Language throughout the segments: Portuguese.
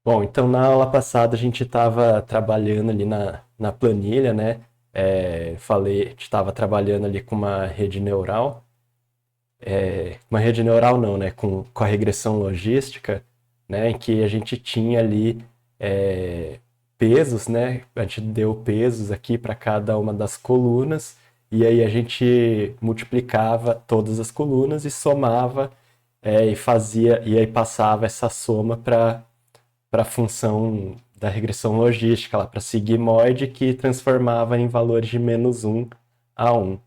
Bom, então na aula passada a gente estava trabalhando ali na planilha, né? Falei, a gente estava trabalhando ali com uma rede neural. Uma rede neural não, né? Com a regressão logística, né? Em que a gente tinha ali pesos, né? A gente deu pesos aqui para cada uma das colunas e aí a gente multiplicava todas as colunas e somava e fazia e aí passava essa soma para a função da regressão logística, lá para sigmoide, que transformava em valores de -1 a 1,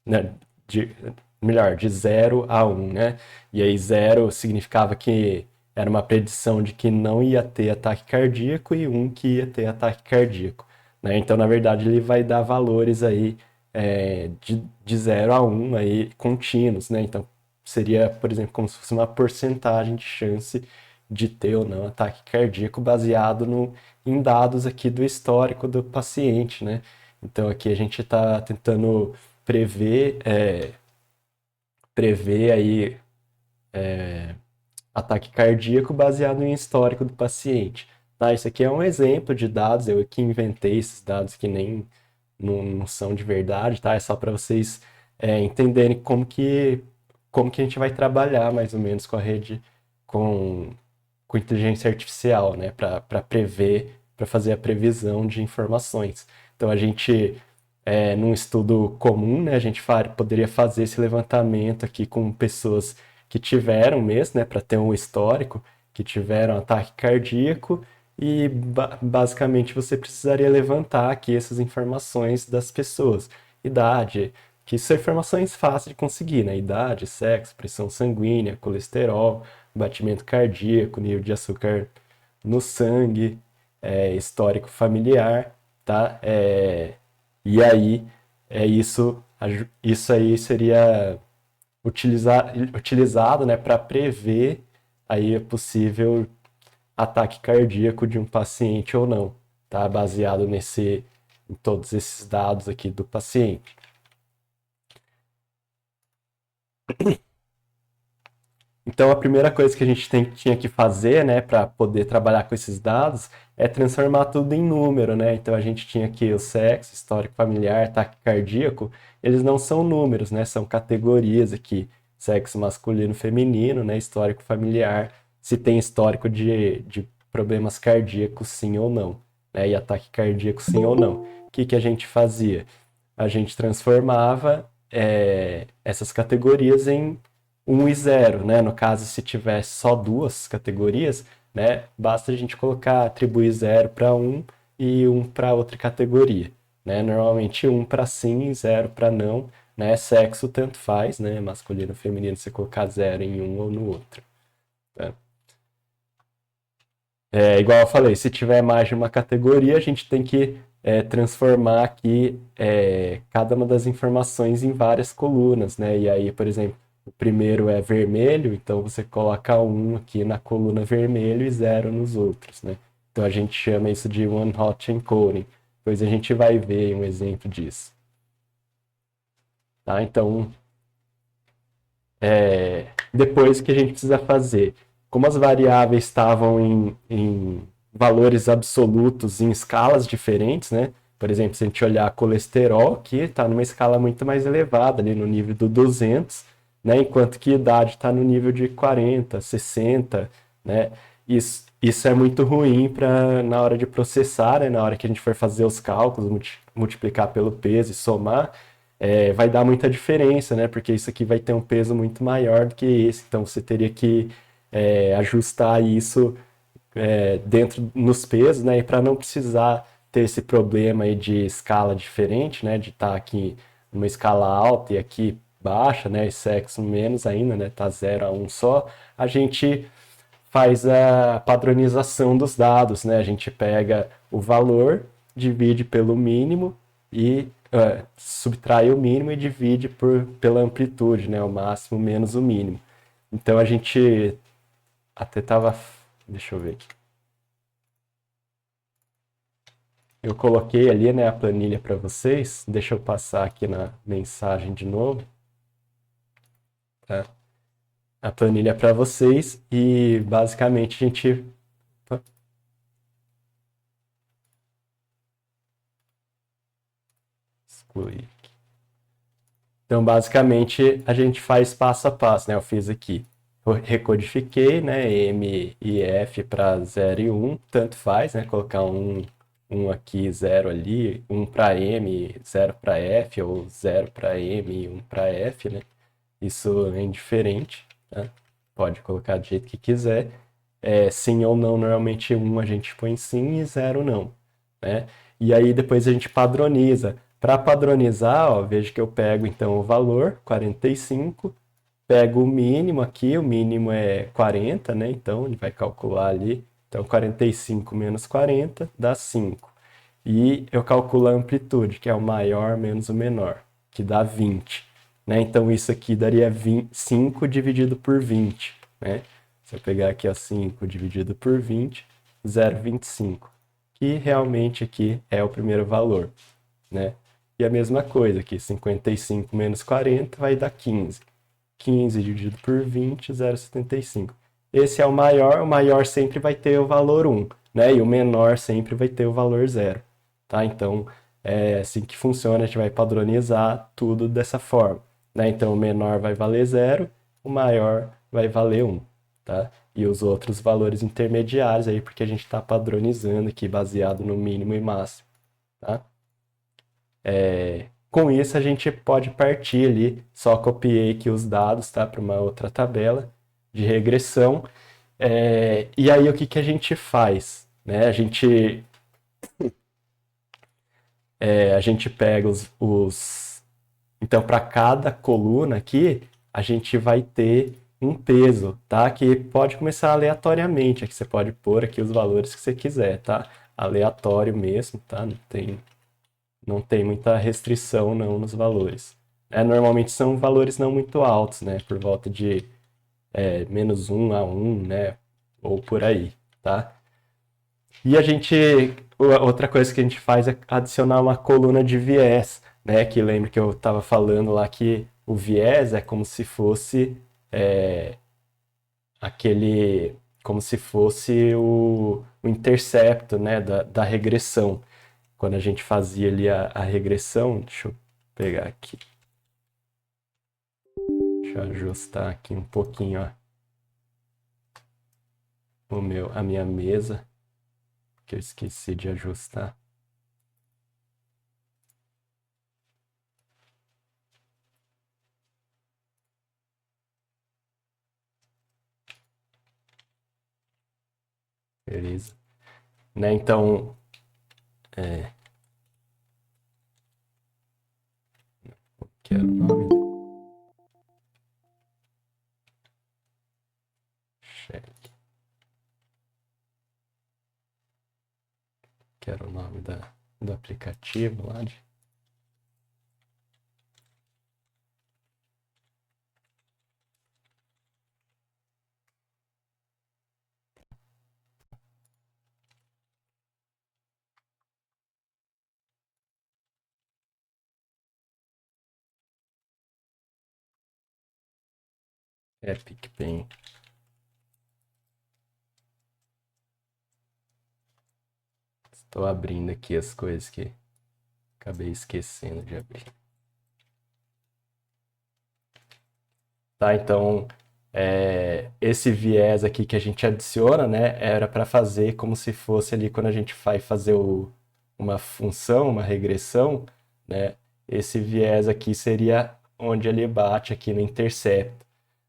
né? De, melhor, de 0 a 1, né? E aí 0 significava que era uma predição de que não ia ter ataque cardíaco e 1 que ia ter ataque cardíaco, né? Então, na verdade, ele vai dar valores aí de 0 a 1 aí contínuos, né? Então, seria, por exemplo, como se fosse uma porcentagem de chance de ter ou não ataque cardíaco baseado em dados aqui do histórico do paciente, né? Então, aqui a gente está tentando prever, prever aí ataque cardíaco baseado em histórico do paciente. Tá, isso aqui é um exemplo de dados, eu que inventei esses dados que nem não são de verdade, tá? É só para vocês entenderem como que a gente vai trabalhar mais ou menos com a rede, com, com inteligência artificial, né? Para prever, para fazer a previsão de informações. Então a gente num estudo comum, né, a gente poderia fazer esse levantamento aqui com pessoas que tiveram mesmo, né, para ter um histórico, que tiveram ataque cardíaco, e basicamente você precisaria levantar aqui essas informações das pessoas. Idade, que são informações fáceis de conseguir, né? Idade, sexo, pressão sanguínea, colesterol, batimento cardíaco, nível de açúcar no sangue, histórico familiar, tá? E aí, isso aí seria utilizado, né, para prever aí o possível ataque cardíaco de um paciente ou não, tá? Baseado em todos esses dados aqui do paciente. Então, a primeira coisa que a gente tinha que fazer, né, para poder trabalhar com esses dados, é transformar tudo em número, né? Então, a gente tinha aqui o sexo, histórico familiar, ataque cardíaco. Eles não são números, né? São categorias aqui: sexo masculino, feminino, né? Histórico familiar, se tem histórico de problemas cardíacos, sim ou não, né? E ataque cardíaco, sim ou não. O que que a gente fazia? A gente transformava essas categorias em 1 e 0, né? No caso, se tivesse só duas categorias, né? Basta a gente colocar, atribuir 0 para um e 1 para outra categoria, né? Normalmente 1 para sim, 0 para não, né? Sexo tanto faz, né? Masculino, feminino, você colocar 0 em um ou no outro. Tá? Igual eu falei, se tiver mais de uma categoria, a gente tem que transformar aqui cada uma das informações em várias colunas, né? E aí, por exemplo, o primeiro é vermelho, então você coloca 1 aqui na coluna vermelho e 0 nos outros, né? Então a gente chama isso de one-hot encoding. Depois a gente vai ver um exemplo disso. Tá? Então, depois o que a gente precisa fazer? Como as variáveis estavam em valores absolutos em escalas diferentes, né? Por exemplo, se a gente olhar colesterol, que está numa escala muito mais elevada, ali no nível do 200, né? Enquanto que idade está no nível de 40, 60, né? Isso é muito ruim na hora de processar, né? Na hora que a gente for fazer os cálculos, multiplicar pelo peso e somar, vai dar muita diferença, né? Porque isso aqui vai ter um peso muito maior do que esse. Então você teria que ajustar isso dentro nos pesos, né? E para não precisar ter esse problema aí de escala diferente, né? De estar aqui numa escala alta e aqui baixa, né? E sexo menos ainda, né? Tá 0 a 1 só. A gente faz a padronização dos dados, né? A gente pega o valor, divide pelo mínimo e subtrai o mínimo e divide pela amplitude, né? O máximo menos o mínimo. Então a gente até tava. Deixa eu ver aqui. Eu coloquei ali, né, a planilha para vocês. Deixa eu passar aqui na mensagem de novo. Tá? A planilha para vocês e basicamente a gente calculei. Então, basicamente, a gente faz passo a passo, né? Eu fiz aqui, eu recodifiquei, né? M e F para 0 e 1, tanto faz, né? Colocar um aqui, 0 ali, 1 para M, 0 para F, ou 0 para M e 1 para F, né? Isso é indiferente, tá? Pode colocar do jeito que quiser. Sim ou não, normalmente 1 a gente põe sim e 0 não, né? E aí depois a gente padroniza. Para padronizar, ó, veja que eu pego então o valor, 45, pego o mínimo aqui, o mínimo é 40, né? Então ele vai calcular ali. Então 45 menos 40 dá 5. E eu calculo a amplitude, que é o maior menos o menor, que dá 20. Né? Então isso aqui daria 5 dividido por 20. Né? Se eu pegar aqui ó, 5 dividido por 20, 0,25. Que realmente aqui é o primeiro valor. Né? E a mesma coisa aqui, 55 menos 40 vai dar 15. 15 dividido por 20, 0,75. Esse é o maior sempre vai ter o valor 1, né? E o menor sempre vai ter o valor 0, tá? Então, é assim que funciona, a gente vai padronizar tudo dessa forma, né? Então, o menor vai valer 0, o maior vai valer 1, tá? E os outros valores intermediários aí, porque a gente está padronizando aqui, baseado no mínimo e máximo, tá? Com isso, a gente pode partir ali, só copiei aqui os dados, tá, para uma outra tabela de regressão. E aí, o que, que a gente faz? Né? A gente pega Então, para cada coluna aqui, a gente vai ter um peso, tá? Que pode começar aleatoriamente, aqui você pode pôr aqui os valores que você quiser, tá? Aleatório mesmo, tá? Não tem muita restrição não nos valores. Normalmente são valores não muito altos, né? Por volta de menos 1 a 1, né? Ou por aí, tá? E outra coisa que a gente faz é adicionar uma coluna de viés, né? Que lembra que eu estava falando lá que o viés é como se fosse aquele, como se fosse o intercepto, né? Da regressão. Quando a gente fazia ali a regressão, deixa eu pegar aqui. Deixa eu ajustar aqui um pouquinho, ó, a minha mesa, que eu esqueci de ajustar. Beleza. Né, então, que era o nome? Check. Que era o nome do aplicativo lá de... PicPay. Estou abrindo aqui as coisas que acabei esquecendo de abrir. Tá, então, esse viés aqui que a gente adiciona, né, era para fazer como se fosse ali quando a gente vai fazer uma função, uma regressão, né, esse viés aqui seria onde ele bate aqui no intercepto,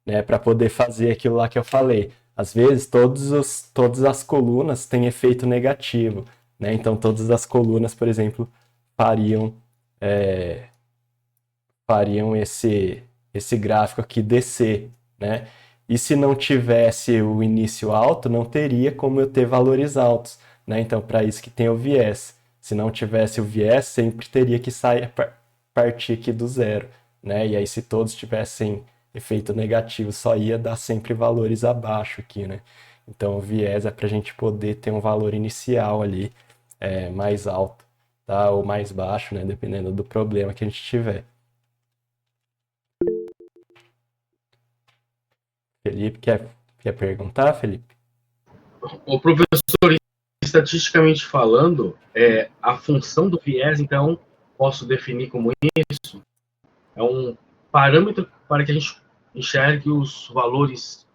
né, para poder fazer aquilo lá que eu falei. Às vezes, todas as colunas têm efeito negativo, né, então todas as colunas, por exemplo, fariam, fariam esse gráfico aqui descer, né? E se não tivesse o início alto, não teria como eu ter valores altos, né? Então, para isso que tem o viés. Se não tivesse o viés, sempre teria que partir aqui do zero, né? E aí, se todos tivessem efeito negativo, só ia dar sempre valores abaixo aqui, né? Então, o viés é para a gente poder ter um valor inicial ali mais alto, tá? Ou mais baixo, né? Dependendo do problema que a gente tiver. Felipe, quer perguntar, Felipe? O professor, estatisticamente falando, a função do viés, então, posso definir como isso? É um parâmetro para que a gente enxergue os valores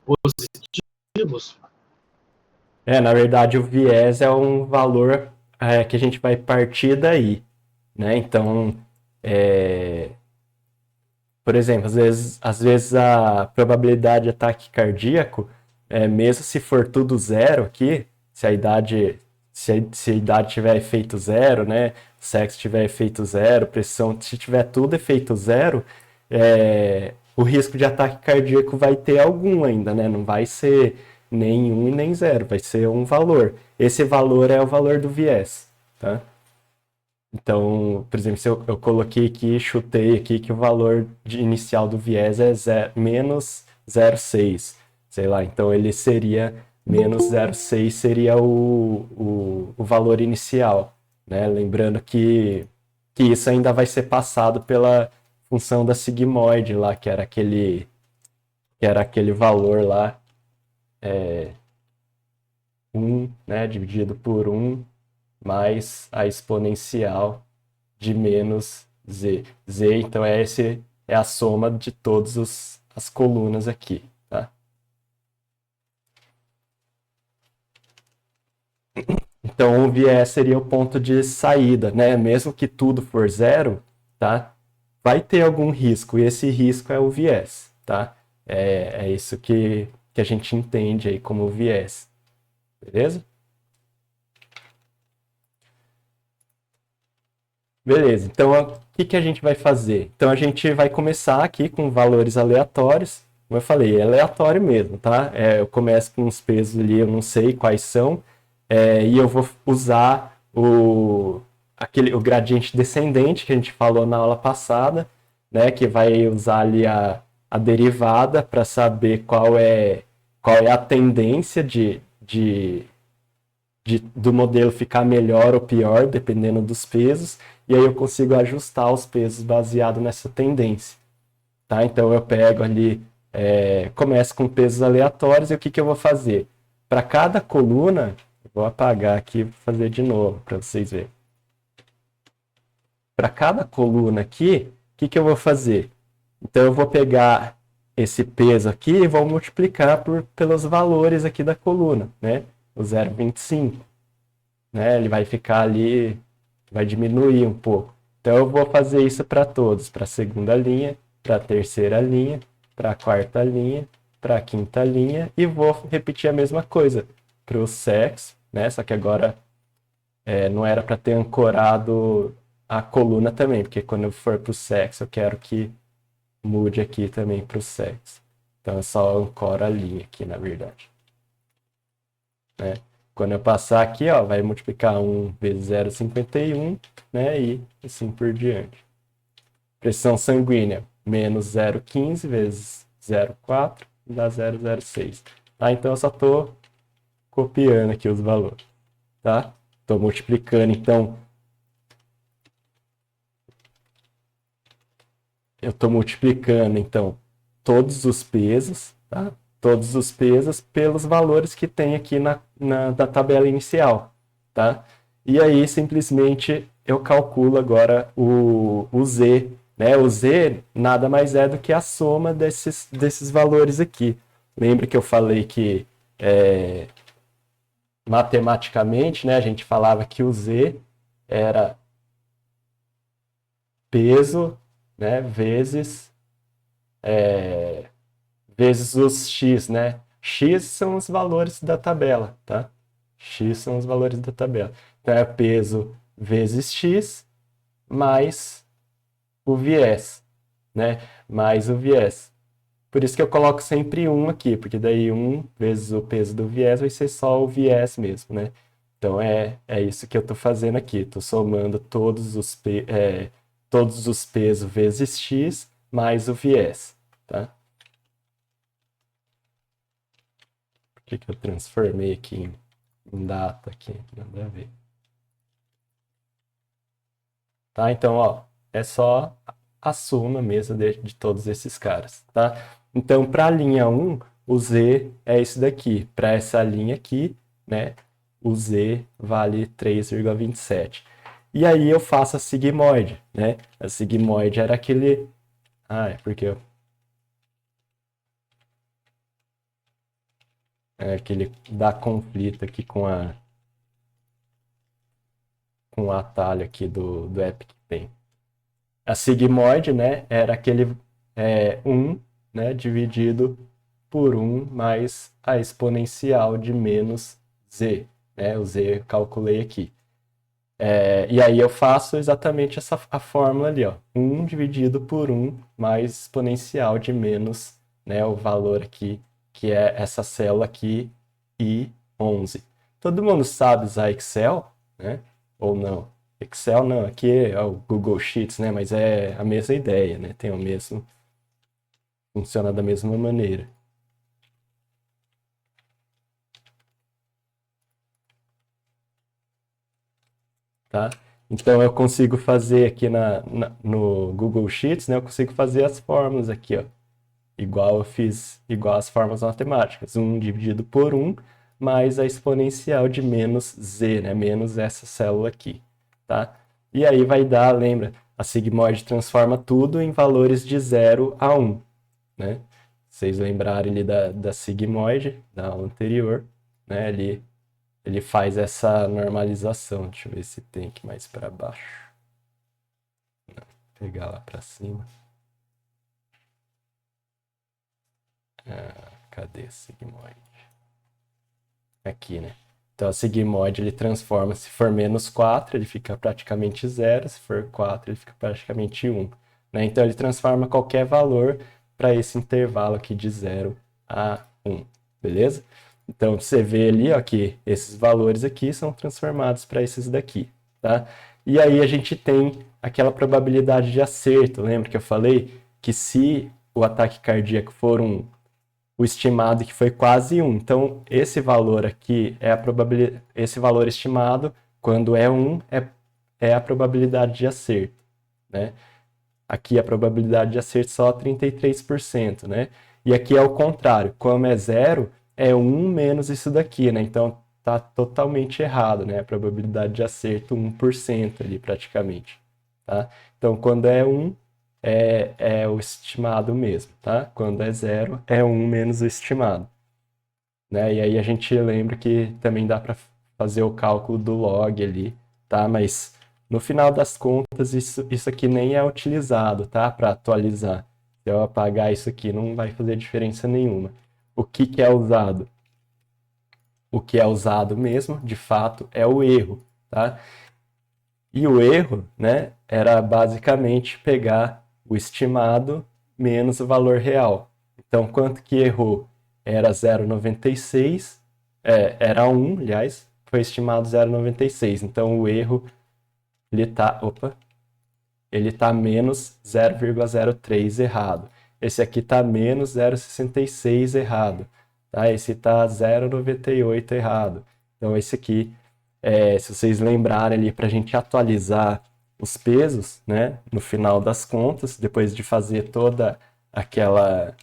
positivos? Na verdade, o viés é um valor que a gente vai partir daí, né? Então, por exemplo, às vezes a probabilidade de ataque cardíaco, mesmo se for tudo zero aqui, se a idade, se a idade tiver efeito zero, né? Sexo tiver efeito zero, pressão, se tiver tudo efeito zero, o risco de ataque cardíaco vai ter algum ainda, né? Não vai ser nem 1 e nem 0, vai ser um valor. Esse valor é o valor do viés, tá? Então, por exemplo, se eu coloquei aqui, chutei aqui que o valor inicial do viés é menos 0,6, sei lá, então ele seria menos 0,6 seria o valor inicial, né? Lembrando que isso ainda vai ser passado pela função da sigmoide lá, que era aquele valor lá, 1, né, dividido por 1 mais a exponencial de menos z. Z, então, é a soma de todas as colunas aqui, tá? Então, o viés seria o ponto de saída, né? Mesmo que tudo for zero, tá? Vai ter algum risco, e esse risco é o viés, tá? É isso que a gente entende aí como viés, beleza? Beleza, então o que a gente vai fazer? Então a gente vai começar aqui com valores aleatórios, como eu falei, é aleatório mesmo, tá? Eu começo com uns pesos ali, eu não sei quais são, e eu vou usar o gradiente descendente que a gente falou na aula passada, né? Que vai usar ali a derivada para saber qual é a tendência do modelo ficar melhor ou pior, dependendo dos pesos, e aí eu consigo ajustar os pesos baseado nessa tendência. Tá? Então eu pego ali, começo com pesos aleatórios, e o que eu vou fazer? Para cada coluna, vou apagar aqui e vou fazer de novo para vocês verem. Para cada coluna aqui, o que eu vou fazer? Então eu vou pegar esse peso aqui e vou multiplicar pelos valores aqui da coluna, né? O 0,25. Né? Ele vai ficar ali, vai diminuir um pouco. Então eu vou fazer isso para todos, para a segunda linha, para a terceira linha, para a quarta linha, para a quinta linha, e vou repetir a mesma coisa para o sexo, né? Só que agora não era para ter ancorado a coluna também, porque quando eu for para o sexo eu quero que mude aqui também para o sexo. Então eu só ancoro a linha aqui, na verdade. Né? Quando eu passar aqui, ó, vai multiplicar 1 vezes 0,51, né? E assim por diante. Pressão sanguínea, menos 0,15 vezes 0,4, dá 0,06. Tá? Então eu só estou copiando aqui os valores. Tá? Estou multiplicando, então. Eu estou multiplicando, então, todos os pesos, tá? Todos os pesos pelos valores que tem aqui na tabela inicial, tá? E aí, simplesmente, eu calculo agora o Z, né? O Z nada mais é do que a soma desses valores aqui. Lembra que eu falei que, matematicamente, né, a gente falava que o Z era peso, né, vezes os x, né? X são os valores da tabela, tá? X são os valores da tabela. Então é peso vezes x mais o viés, né? Mais o viés. Por isso que eu coloco sempre 1 aqui, porque daí 1 vezes o peso do viés vai ser só o viés mesmo, né? Então é isso que eu estou fazendo aqui. Estou somando todos os pesos vezes x mais o viés, tá? Por que eu transformei aqui em data aqui? Nada a ver. Tá? Então, ó, é só a soma mesmo de todos esses caras, tá? Então, para a linha 1, o Z é esse daqui. Para essa linha aqui, né, o Z vale 3,27. E aí eu faço a sigmoide, né? A sigmoide era aquele... Ah, é porque eu... É aquele dá conflito aqui com o atalho aqui do Epic Pen. A sigmoide, né, era aquele 1, né, dividido por 1 mais a exponencial de menos z, né, o z eu calculei aqui. E aí eu faço exatamente a fórmula ali, ó, 1 dividido por 1 mais exponencial de menos, né, o valor aqui, que é essa célula aqui, I11. Todo mundo sabe usar Excel, né, ou não? Excel não, aqui é o Google Sheets, né, mas é a mesma ideia, né, tem o mesmo, funciona da mesma maneira. Tá? Então eu consigo fazer aqui no Google Sheets, né? Eu consigo fazer as fórmulas aqui, ó. Igual eu fiz, igual as fórmulas matemáticas. 1 dividido por 1 mais a exponencial de menos z, né? Menos essa célula aqui, tá? E aí vai dar, lembra, a sigmoide transforma tudo em valores de 0 a 1, né? Vocês lembrarem ali da sigmoide, da aula anterior, né? Ele faz essa normalização. Deixa eu ver se tem aqui mais para baixo. Não, pegar lá para cima. Cadê a sigmoide? Aqui, né? Então, a sigmoide ele transforma, se for menos 4, ele fica praticamente 0, se for 4, ele fica praticamente 1. Né? Então, ele transforma qualquer valor para esse intervalo aqui de 0 a 1, beleza? Então, você vê ali ó, que esses valores aqui são transformados para esses daqui, tá? E aí a gente tem aquela probabilidade de acerto. Lembra que eu falei que se o ataque cardíaco for o estimado que foi quase 1. Então, esse valor aqui é a probabilidade, esse valor estimado, quando é 1, é a probabilidade de acerto, né? Aqui a probabilidade de acerto só 33%, né? E aqui é o contrário, como é 0, é 1 menos isso daqui, né? Então tá totalmente errado, né? A probabilidade de acerto 1% ali praticamente, tá? Então quando é 1, é o estimado mesmo, tá? Quando é 0, é 1 menos o estimado, né? E aí a gente lembra que também dá para fazer o cálculo do log ali, tá? Mas no final das contas, isso aqui nem é utilizado, tá? Para atualizar. Se eu apagar isso aqui, não vai fazer diferença nenhuma. O que é usado? O que é usado mesmo, de fato, é o erro, tá? E o erro, né, era basicamente pegar o estimado menos o valor real. Então, quanto que errou? Era 0,96, era 1, aliás, foi estimado 0,96. Então, o erro, ele tá menos 0,03 errado. Esse aqui tá menos 0,66 errado. Tá? Esse tá 0,98 errado. Então, esse aqui se vocês lembrarem ali para a gente atualizar os pesos, né, no final das contas, depois de fazer toda aquela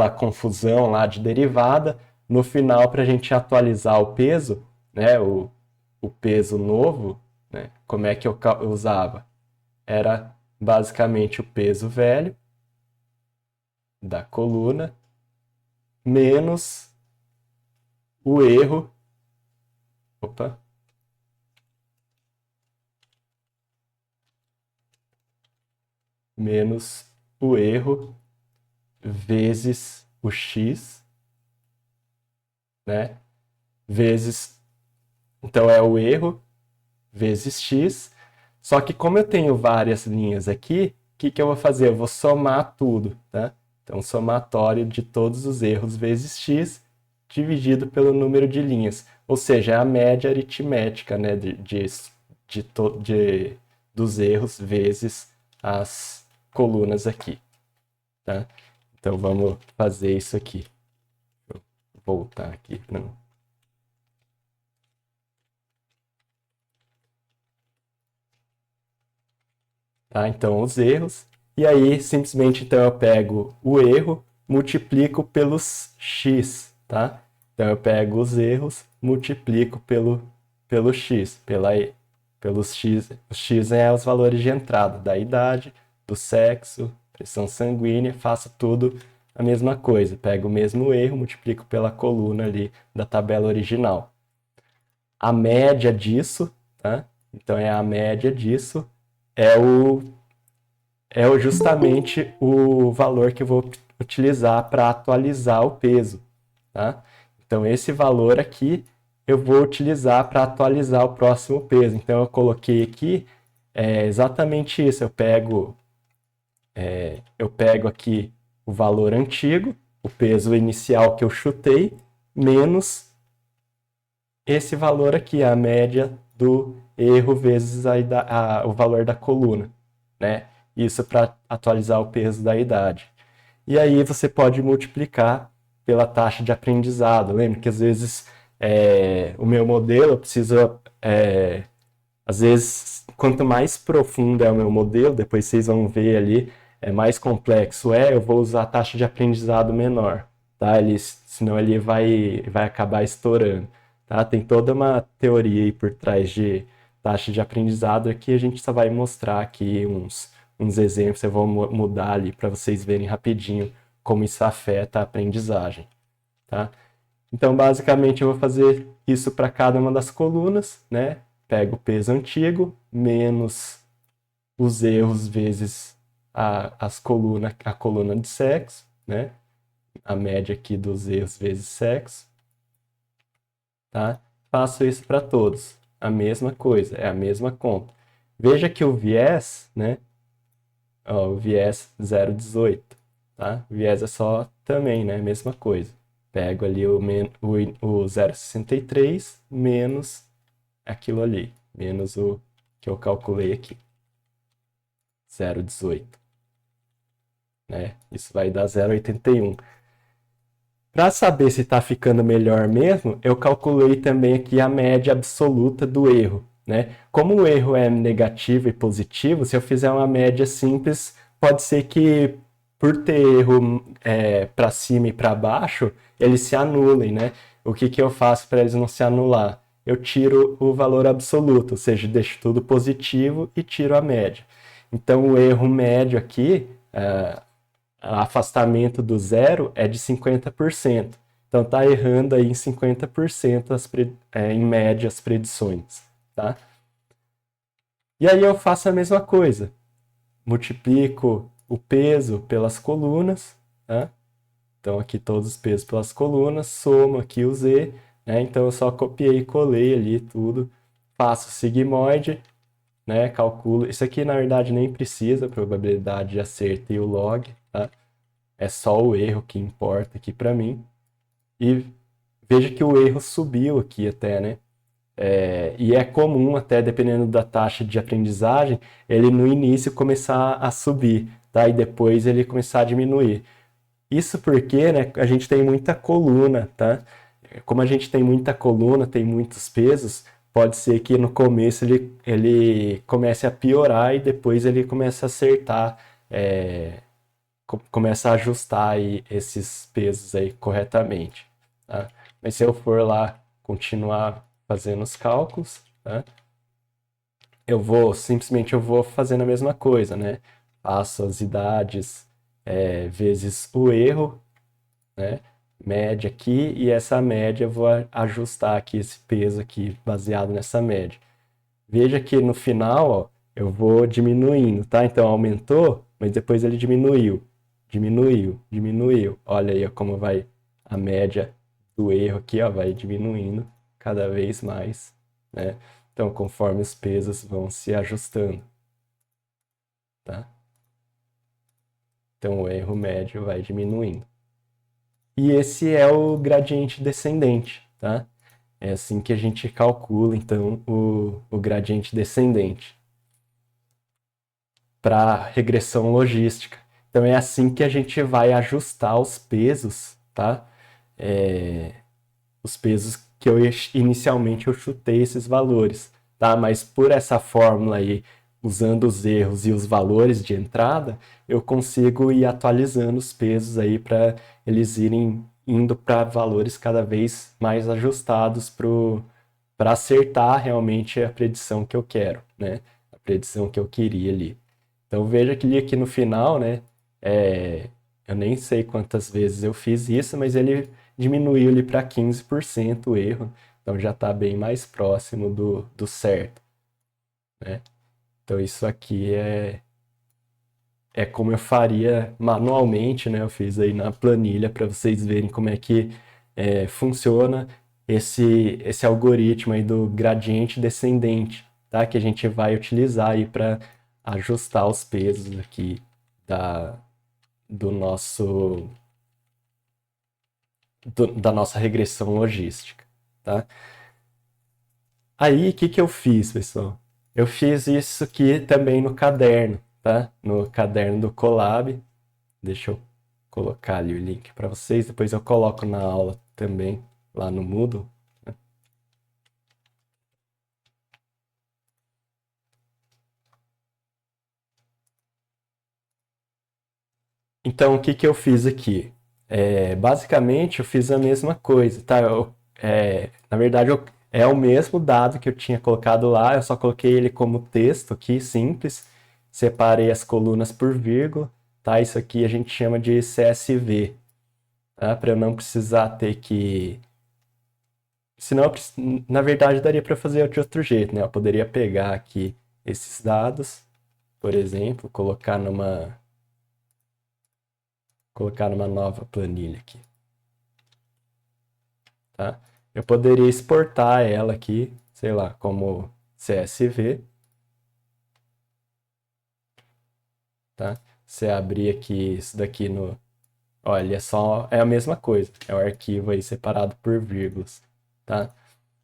confusão lá de derivada, no final para a gente atualizar o peso, né, o peso novo, né, como é que eu usava? Era basicamente o peso velho da coluna menos o erro, opa, menos o erro vezes o x, né? Vezes, então é o erro vezes x. Só que como eu tenho várias linhas aqui, o que eu vou fazer? Eu vou somar tudo, tá? Então, somatório de todos os erros vezes x dividido pelo número de linhas. Ou seja, é a média aritmética, né, dos erros vezes as colunas aqui, tá? Então, vamos fazer isso aqui. Voltar aqui. Não. Tá? Então, os erros. E aí, simplesmente, então, eu pego o erro, multiplico pelos x, tá? Então eu pego os erros, multiplico pelo x, pelos x. Os x é os valores de entrada da idade, do sexo, pressão sanguínea, faço tudo a mesma coisa. Pego o mesmo erro, multiplico pela coluna ali da tabela original. A média disso, tá? Então a média disso é justamente o valor que eu vou utilizar para atualizar o peso, tá? Então esse valor aqui eu vou utilizar para atualizar o próximo peso. Então eu coloquei aqui exatamente isso. Eu pego aqui o valor antigo, o peso inicial que eu chutei, menos esse valor aqui, a média do erro vezes o valor da coluna, né? Isso para atualizar o peso da idade. E aí você pode multiplicar pela taxa de aprendizado. Lembra que às vezes o meu modelo precisa. Às vezes, quanto mais profundo é o meu modelo, depois vocês vão ver ali, mais complexo eu vou usar a taxa de aprendizado menor, tá? Senão ele vai acabar estourando, tá? Tem toda uma teoria aí por trás de taxa de aprendizado, aqui a gente só vai mostrar aqui uns exemplos, eu vou mudar ali para vocês verem rapidinho como isso afeta a aprendizagem, tá? Então, basicamente, eu vou fazer isso para cada uma das colunas, né? Pego o peso antigo, menos os erros vezes a coluna de sexo, né? A média aqui dos erros vezes sexo, tá? Faço isso para todos. A mesma coisa, é a mesma conta. Veja que o viés, né? Ó, o viés 0,18, tá? O viés é só também, né? Mesma coisa. Pego ali o 0,63 menos aquilo ali, menos o que eu calculei aqui, 0,18, né? Isso vai dar 0,81. Para saber se está ficando melhor mesmo, eu calculei também aqui a média absoluta do erro, né? Como o erro é negativo e positivo, se eu fizer uma média simples, pode ser que por ter erro para cima e para baixo, eles se anulem, né? O que eu faço para eles não se anular? Eu tiro o valor absoluto, ou seja, deixo tudo positivo e tiro a média. Então o erro médio aqui, afastamento do zero é de 50%. Então está errando aí em 50% em média as predições, tá? E aí eu faço a mesma coisa. Multiplico o peso pelas colunas, tá? Então aqui todos os pesos pelas colunas, somo aqui o Z, né? Então eu só copiei e colei ali tudo, faço o sigmoide, né? Calculo. Isso aqui na verdade nem precisa, probabilidade de acerto e o log, tá? É só o erro que importa aqui para mim. E veja que o erro subiu aqui até, né? E é comum, até dependendo da taxa de aprendizagem, ele no início começar a subir, tá? E depois ele começar a diminuir. Isso porque, né, a gente tem muita coluna, tá? Como a gente tem muita coluna, tem muitos pesos, pode ser que no começo ele comece a piorar e depois ele comece a acertar, começa a ajustar aí esses pesos aí corretamente, tá? Mas se eu for lá continuar fazendo os cálculos, tá? Simplesmente eu vou fazendo a mesma coisa, né? Faço as idades vezes o erro, né? Média aqui, e essa média eu vou ajustar aqui esse peso aqui baseado nessa média. Veja que no final, ó, eu vou diminuindo, tá? Então aumentou, mas depois ele diminuiu. Diminuiu, diminuiu. Olha aí ó, como vai a média do erro aqui, ó, vai diminuindo cada vez mais, né? Então, conforme os pesos vão se ajustando, tá? Então, o erro médio vai diminuindo. E esse é o gradiente descendente, tá? É assim que a gente calcula, então, o gradiente descendente para regressão logística. Então, é assim que a gente vai ajustar os pesos, tá? Os pesos que inicialmente eu chutei esses valores, tá? Mas por essa fórmula aí, usando os erros e os valores de entrada, eu consigo ir atualizando os pesos aí para eles irem indo para valores cada vez mais ajustados para acertar realmente a predição que eu quero, né? A predição que eu queria ali. Então veja que aqui no final, né? Eu nem sei quantas vezes eu fiz isso, mas ele diminuiu ali para 15% o erro. Então já está bem mais próximo do certo, né? Então isso aqui é como eu faria manualmente, né? Eu fiz aí na planilha para vocês verem como é que funciona esse algoritmo aí do gradiente descendente, tá? Que a gente vai utilizar aí para ajustar os pesos aqui do nosso da nossa regressão logística, tá? Aí, o que que eu fiz, pessoal? Eu fiz isso aqui também no caderno, tá? No caderno do Colab. Deixa eu colocar ali o link para vocês, depois eu coloco na aula também, lá no Moodle. Né? Então, o que que eu fiz aqui? Basicamente, eu fiz a mesma coisa, tá? Na verdade, é o mesmo dado que eu tinha colocado lá, eu só coloquei ele como texto aqui, simples. Separei as colunas por vírgula, tá? Isso aqui a gente chama de CSV, tá? Para eu não precisar ter que... Senão, na verdade, daria para fazer de outro jeito, né? Eu poderia pegar aqui esses dados, por exemplo, colocar numa nova planilha aqui, tá? Eu poderia exportar ela aqui, sei lá, como CSV, tá? Você abrir aqui isso daqui no... Olha, é a mesma coisa, é o arquivo aí separado por vírgulas, tá?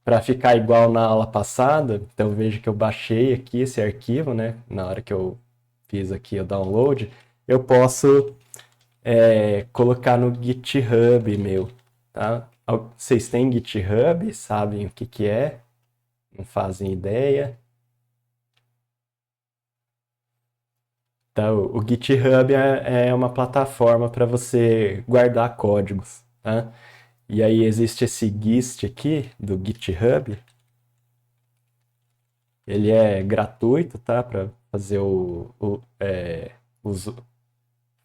Para ficar igual na aula passada, então veja que eu baixei aqui esse arquivo, né? Na hora que eu fiz aqui o download, eu posso colocar no GitHub meu, tá? Vocês têm GitHub, sabem o que que é? Não fazem ideia? Então, o GitHub é uma plataforma para você guardar códigos, tá? E aí existe esse Gist aqui do GitHub, ele é gratuito, tá? Para fazer usu-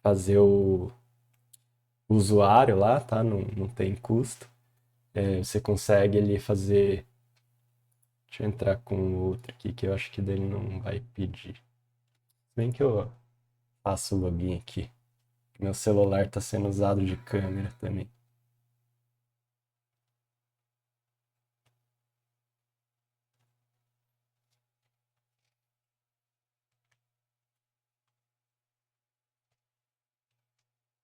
fazer o usuário lá, tá? Não tem custo. Você consegue ali fazer. Deixa eu entrar com outro aqui que eu acho que dele não vai pedir. Se bem que eu faço o login aqui. Meu celular está sendo usado de câmera também.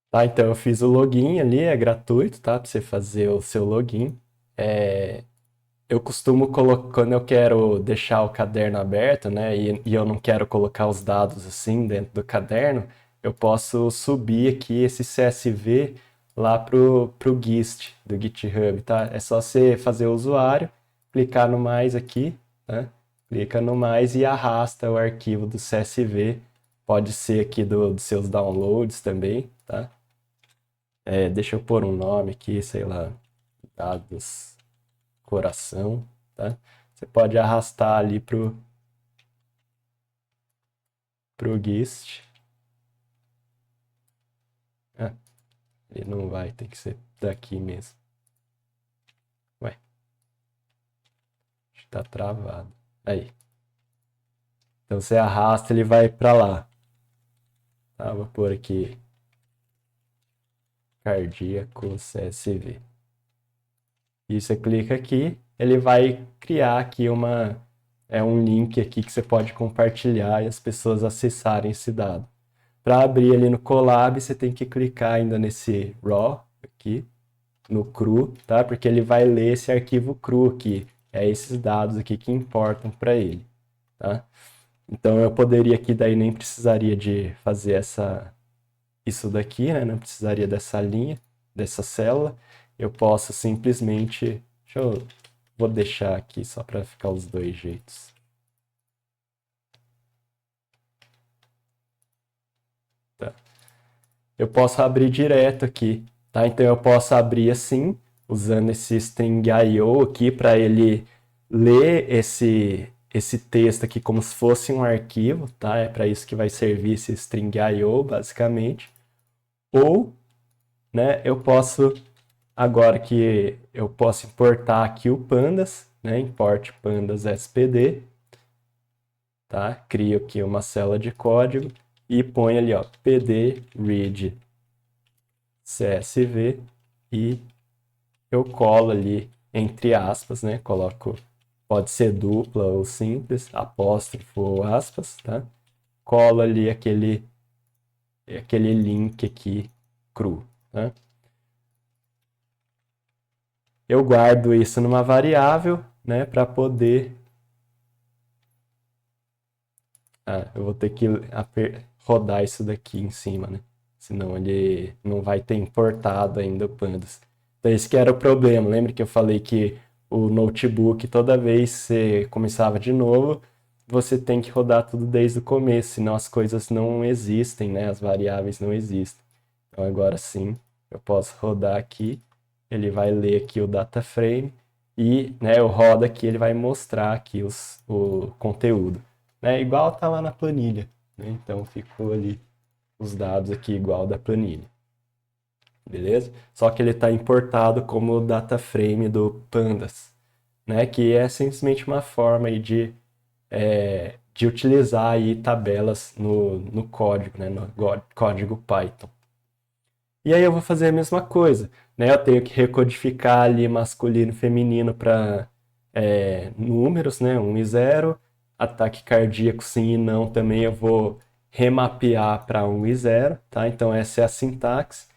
Tá, então eu fiz o login ali, é gratuito, tá? Para você fazer o seu login. Eu costumo colocar, quando eu quero deixar o caderno aberto, né, e eu não quero colocar os dados assim dentro do caderno, eu posso subir aqui esse CSV lá pro Gist do GitHub, tá? É só você fazer o usuário, clicar no mais aqui, né? Clica no mais e arrasta o arquivo do CSV. Pode ser aqui dos seus downloads também, tá? Deixa eu pôr um nome aqui, sei lá, dados coração, tá? Você pode arrastar ali pro Gist. Ah, ele não vai, tem que ser daqui mesmo. Ué, tá travado. Aí. Então você arrasta, ele vai para lá. Tá? Vou pôr aqui cardíaco CSV. E você clica aqui, ele vai criar aqui um link aqui que você pode compartilhar e as pessoas acessarem esse dado. Para abrir ali no Colab, você tem que clicar ainda nesse raw aqui, no cru, tá? Porque ele vai ler esse arquivo cru aqui. É esses dados aqui que importam para ele, tá? Então eu poderia aqui daí nem precisaria de fazer isso daqui, né? Não precisaria dessa linha, dessa célula. Eu posso simplesmente, vou deixar aqui só para ficar os dois jeitos. Tá. Eu posso abrir direto aqui, tá? Então eu posso abrir assim, usando esse string IO aqui para ele ler esse texto aqui como se fosse um arquivo, tá? É para isso que vai servir esse string IO, basicamente. Ou, né, eu posso, agora que eu posso importar aqui o pandas, né? Import pandas SPD, tá? Crio aqui uma célula de código e ponho ali, ó, pd read csv e eu colo ali entre aspas, né? Coloco, pode ser dupla ou simples, apóstrofo ou aspas, tá? Colo ali aquele link aqui cru, tá? Eu guardo isso numa variável, né, para poder eu vou ter que rodar isso daqui em cima, né? Senão ele não vai ter importado ainda o pandas. Então esse que era o problema. Lembra que eu falei que o notebook, toda vez que você começava de novo, você tem que rodar tudo desde o começo, senão as coisas não existem, né? As variáveis não existem. Então agora sim, eu posso rodar aqui, ele vai ler aqui o data frame e, né, eu rodo aqui, ele vai mostrar aqui o conteúdo, né? Igual tá lá na planilha, né? Então ficou ali os dados aqui igual da planilha. Beleza? Só que ele está importado como data frame do pandas, né? Que é simplesmente uma forma aí de utilizar aí tabelas no código, né? No código Python. E aí eu vou fazer a mesma coisa, né? Eu tenho que recodificar ali masculino e feminino para números, né? 1 e 0. Ataque cardíaco sim e não também eu vou remapear para 1 e 0, tá? Então essa é a sintaxe.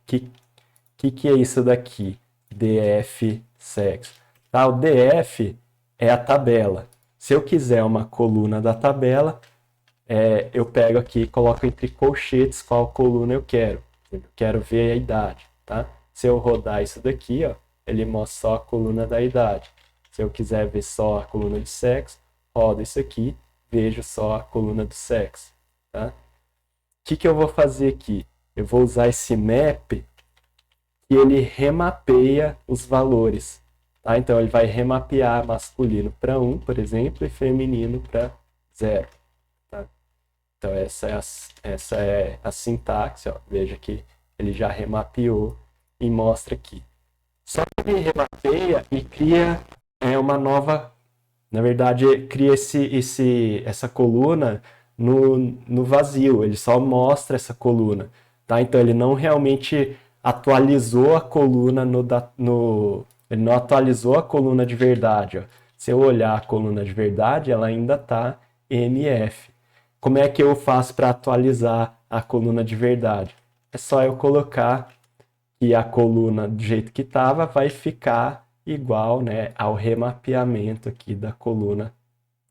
Que é isso daqui? df sex. Tá? O df é a tabela. Se eu quiser uma coluna da tabela, eu pego aqui e coloco entre colchetes qual coluna eu quero. Eu quero ver a idade, tá? Se eu rodar isso daqui, ó, ele mostra só a coluna da idade. Se eu quiser ver só a coluna de sexo, roda isso aqui, vejo só a coluna do sexo, tá? O que eu vou fazer aqui? Eu vou usar esse map e ele remapeia os valores, tá? Então ele vai remapear masculino para 1, por exemplo, e feminino para 0. Então essa é a sintaxe, ó. Veja que ele já remapeou e mostra aqui. Só que ele remapeia e cria uma nova, na verdade, cria essa coluna no vazio, ele só mostra essa coluna, tá? Então ele não realmente atualizou a coluna ele não atualizou a coluna de verdade, ó. Se eu olhar a coluna de verdade, ela ainda está MF. Como é que eu faço para atualizar a coluna de verdade? É só eu colocar que a coluna do jeito que estava vai ficar igual, né, ao remapeamento aqui da coluna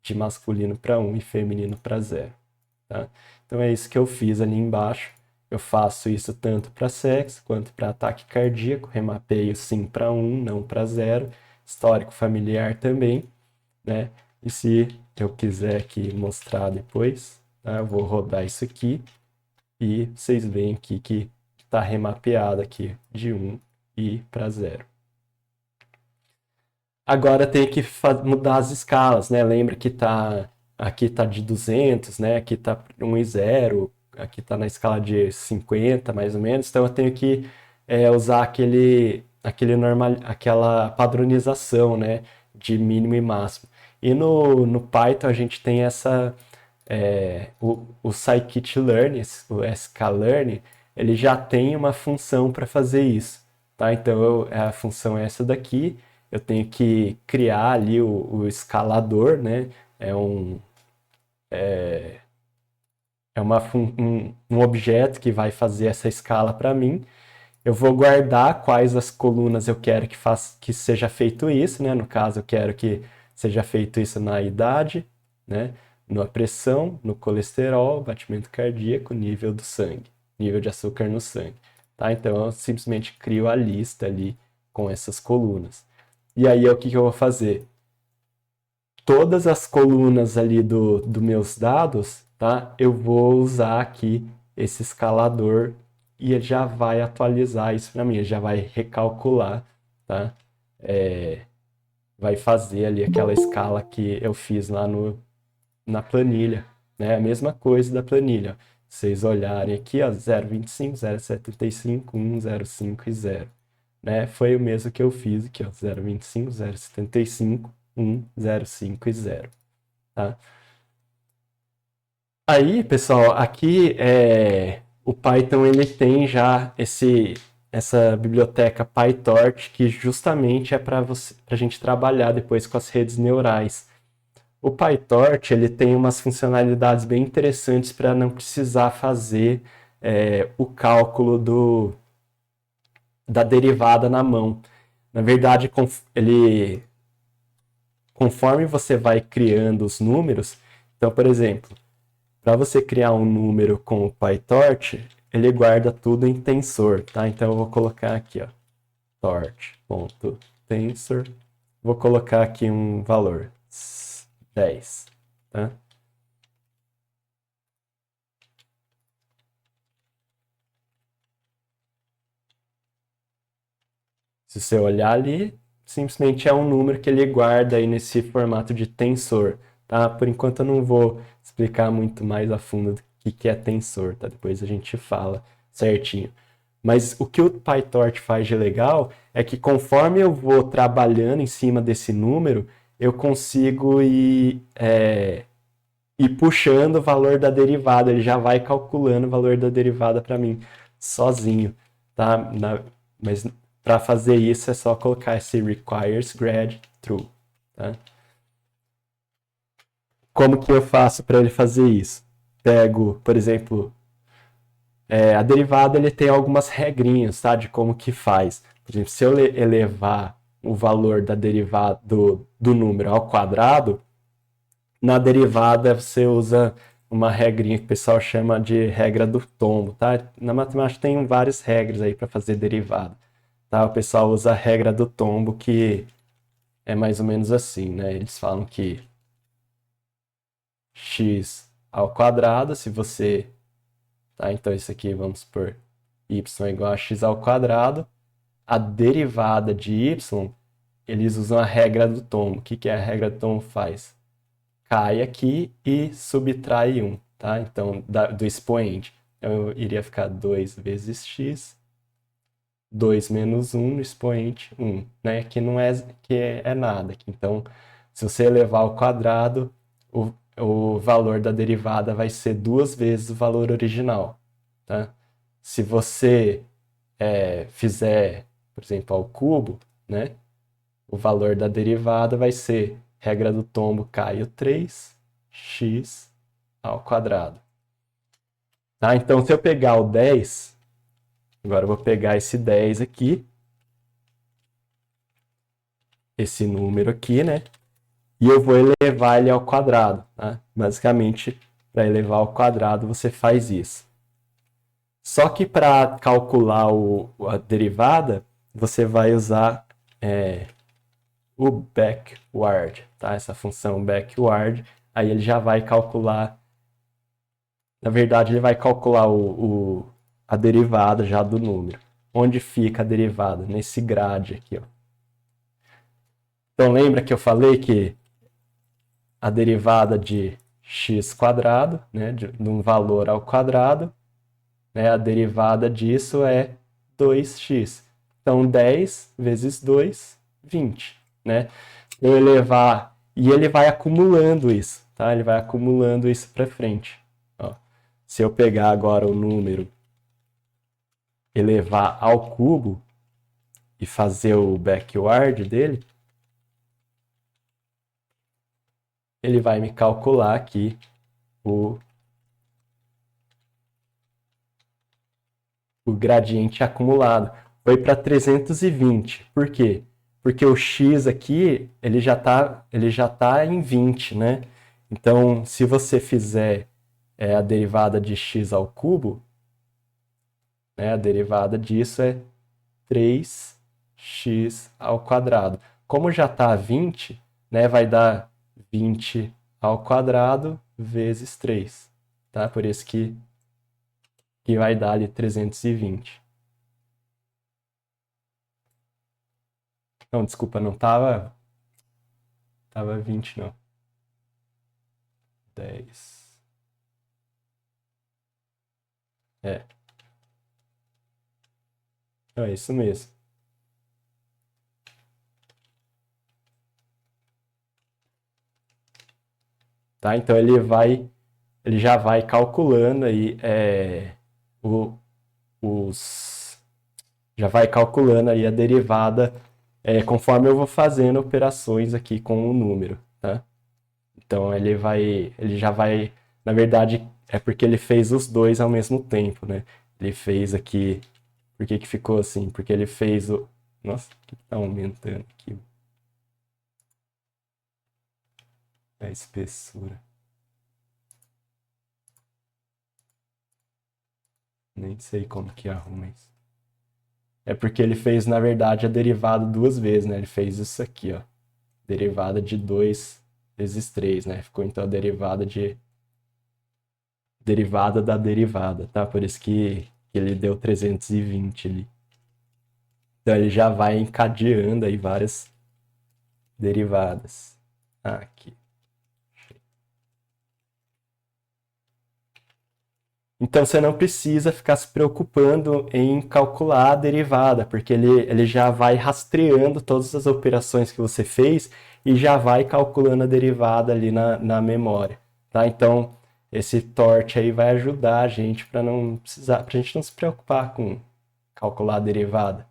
de masculino para 1 e feminino para 0. Tá? Então é isso que eu fiz ali embaixo. Eu faço isso tanto para sexo quanto para ataque cardíaco. Remapeio sim para 1, não para 0. Histórico familiar também, né? E se eu quiser aqui mostrar depois, tá? Eu vou rodar isso aqui e vocês veem aqui que está remapeado aqui de 1 e para 0. Agora tem que mudar as escalas, né? Lembra que aqui tá de 200, né? Aqui tá 1 e 0, aqui tá na escala de 50, mais ou menos. Então eu tenho que usar aquela padronização, né? De mínimo e máximo. E no Python a gente tem o scikit-learn, o sklearn, ele já tem uma função para fazer isso, tá? Então a função é essa daqui. Eu tenho que criar ali o escalador, né? Um objeto que vai fazer essa escala para mim. Eu vou guardar quais as colunas eu quero que seja feito isso, né? No caso, eu quero que seja feito isso na idade, né? Na pressão, no colesterol, batimento cardíaco, nível do sangue, nível de açúcar no sangue, tá? Então eu simplesmente crio a lista ali com essas colunas. E aí o que eu vou fazer? Todas as colunas ali dos meus dados, tá? Eu vou usar aqui esse escalador e ele já vai atualizar isso para mim, ele já vai recalcular, tá? Vai fazer ali aquela escala que eu fiz lá na planilha, né? A mesma coisa da planilha. Vocês olharem aqui, ó, 0,25, 0,75, 1, 0,5 e 0. Né? Foi o mesmo que eu fiz aqui, ó, 0,25, 0,75, 1, 0,5 e 0. Tá? Aí, pessoal, aqui o Python ele tem já essa biblioteca PyTorch que justamente é para a gente trabalhar depois com as redes neurais. O PyTorch ele tem umas funcionalidades bem interessantes para não precisar fazer o cálculo da derivada na mão. Na verdade, conforme você vai criando os números, então, por exemplo, para você criar um número com o PyTorch, ele guarda tudo em tensor, tá? Então eu vou colocar aqui, ó, torch.tensor, vou colocar aqui um valor 10, tá? Se você olhar ali, simplesmente é um número que ele guarda aí nesse formato de tensor, tá? Por enquanto eu não vou explicar muito mais a fundo do que é tensor, tá? Depois a gente fala certinho. Mas o que o PyTorch faz de legal é que conforme eu vou trabalhando em cima desse número, eu consigo ir puxando o valor da derivada. Ele já vai calculando o valor da derivada para mim sozinho, tá? Mas para fazer isso é só colocar esse requires grad true, tá? Como que eu faço para ele fazer isso? Pego, por exemplo, a derivada ele tem algumas regrinhas, tá? De como que faz. Por exemplo, se eu elevar o valor da derivada do número ao quadrado, na derivada você usa uma regrinha que o pessoal chama de regra do tombo, tá? Na matemática tem várias regras aí para fazer derivada, tá? O pessoal usa a regra do tombo, que é mais ou menos assim, né? Eles falam que x ao quadrado, se você... Tá? Então isso aqui, vamos por y igual a x ao quadrado, a derivada de y, eles usam a regra do tombo. O que a regra do tombo faz? Cai aqui e subtrai 1, tá? Então, do expoente. Então, eu iria ficar 2 vezes x, 2 menos 1 no expoente 1, né? Que não é nada. Então, se você elevar ao quadrado, o valor da derivada vai ser 2 vezes o valor original, tá? Se você fizer, por exemplo, ao cubo, né? O valor da derivada vai ser, regra do tombo, Caio 3, x ao quadrado. Tá? Então, se eu pegar o 10, agora eu vou pegar esse 10 aqui, esse número aqui, né? E eu vou elevar ele ao quadrado. Tá? Basicamente, para elevar ao quadrado, você faz isso. Só que para calcular a derivada, você vai usar o backward, tá? Essa função backward, aí ele já vai calcular, na verdade ele vai calcular a derivada já do número. Onde fica a derivada? Nesse grade aqui, ó. Então lembra que eu falei que a derivada de x quadrado, né, de um valor ao quadrado, né, a derivada disso é 2x. Então 10 vezes 2, 20, né? Eu elevar, e ele vai acumulando isso, tá? Ele vai acumulando isso para frente. Ó. Se eu pegar agora o número, elevar ao cubo e fazer o backward dele, ele vai me calcular aqui o gradiente acumulado. Foi para 320. Por quê? Porque o x aqui, ele já tá em 20, né? Então, se você fizer a derivada de x ao cubo, né, a derivada disso é 3x ao quadrado. Como já está 20, né, vai dar 20 ao quadrado vezes 3. Tá? Por isso que que vai dar ali 320. Não, desculpa, não tava 20 não. 10. É, é isso mesmo. Tá? Então ele já vai calculando aí os, já vai calculando aí a derivada conforme eu vou fazendo operações aqui com o número, tá? Então ele já vai, na verdade é porque ele fez os dois ao mesmo tempo, né? Ele fez aqui, por que que ficou assim? Porque ele fez o, nossa, que tá aumentando aqui a espessura. Nem sei como que arruma isso. É porque ele fez, na verdade, a derivada duas vezes, né? Ele fez isso aqui, ó. Derivada de 2 vezes 3, né? Ficou então a derivada da derivada, tá? Por isso que ele deu 320 ali. Então ele já vai encadeando aí várias derivadas. Aqui. Então você não precisa ficar se preocupando em calcular a derivada, porque ele já vai rastreando todas as operações que você fez e já vai calculando a derivada ali na memória, tá? Então esse torte aí vai ajudar a gente para não precisar, para a gente não se preocupar com calcular a derivada,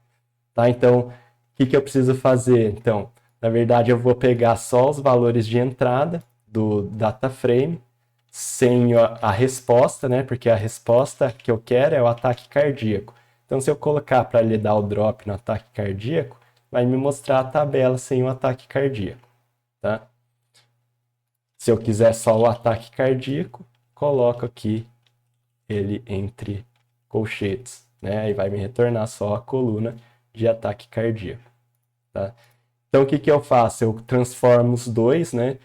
tá? Então o que eu preciso fazer? Então, na verdade eu vou pegar só os valores de entrada do data frame sem a resposta, né? Porque a resposta que eu quero é o ataque cardíaco. Então, se eu colocar para ele dar o drop no ataque cardíaco, vai me mostrar a tabela sem o ataque cardíaco, tá? Se eu quiser só o ataque cardíaco, coloco aqui ele entre colchetes, né? Aí vai me retornar só a coluna de ataque cardíaco, tá? Então, o que que eu faço? Eu transformo os dois, né?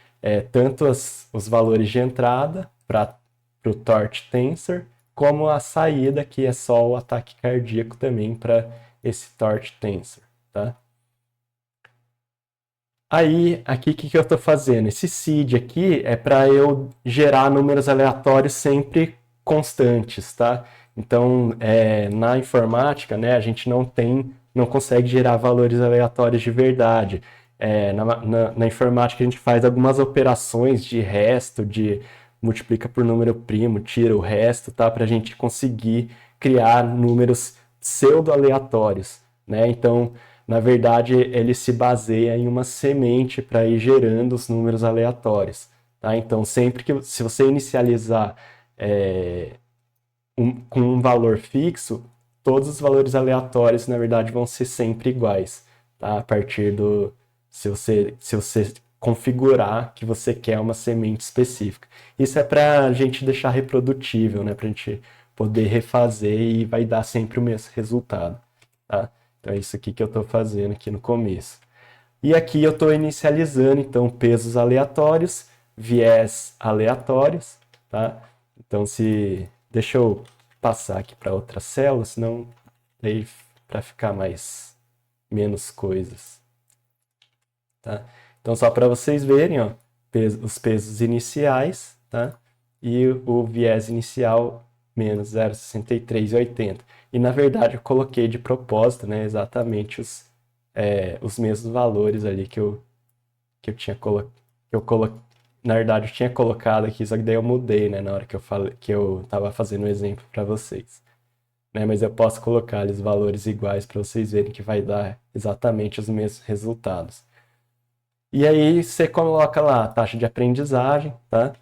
Tanto os valores de entrada para o torque tensor, como a saída, que é só o ataque cardíaco também para esse torque tensor, tá? Aí, aqui, o que que eu estou fazendo? Esse seed aqui é para eu gerar números aleatórios sempre constantes, tá? Então, na informática, né, a gente não consegue gerar valores aleatórios de verdade. Na informática, a gente faz algumas operações de resto, de multiplica por número primo, tira o resto, tá? Para a gente conseguir criar números pseudo-aleatórios, né? Então, na verdade, ele se baseia em uma semente para ir gerando os números aleatórios, tá? Então, sempre que se você inicializar com um valor fixo, todos os valores aleatórios, na verdade, vão ser sempre iguais, tá? A partir do se você configurar que você quer uma semente específica. Isso é para a gente deixar reprodutível, né? Para a gente poder refazer e vai dar sempre o mesmo resultado, tá? Então é isso aqui que eu estou fazendo aqui no começo. E aqui eu estou inicializando, então, pesos aleatórios, viés aleatórios, tá? Então, deixa eu passar aqui para outra célula, senão daí para ficar menos coisas, tá? Então, só para vocês verem, ó, os pesos iniciais, tá? E o viés inicial menos 0,6380. E na verdade eu coloquei de propósito, né, exatamente os mesmos valores ali que eu tinha colocado. Na verdade eu tinha colocado aqui, só que daí eu mudei, né, na hora que eu falei que eu estava fazendo um exemplo para vocês. Né, mas eu posso colocar ali os valores iguais para vocês verem que vai dar exatamente os mesmos resultados. E aí você coloca lá a taxa de aprendizagem, tá?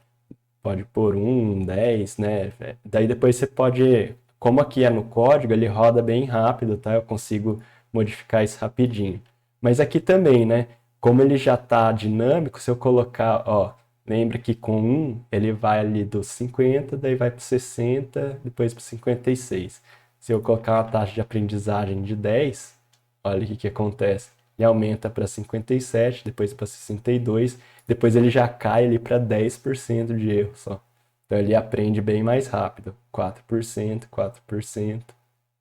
Pode pôr 1, 10, né? Daí depois você pode, como aqui é no código, ele roda bem rápido, tá? Eu consigo modificar isso rapidinho. Mas aqui também, né? Como ele já está dinâmico, se eu colocar, ó, lembra que com 1 ele vai ali dos 50, daí vai para 60, depois para 56. Se eu colocar uma taxa de aprendizagem de 10, olha o que acontece. Ele aumenta para 57, depois para 62, depois ele já cai ali para 10% de erro só. Então ele aprende bem mais rápido. 4%, 4%,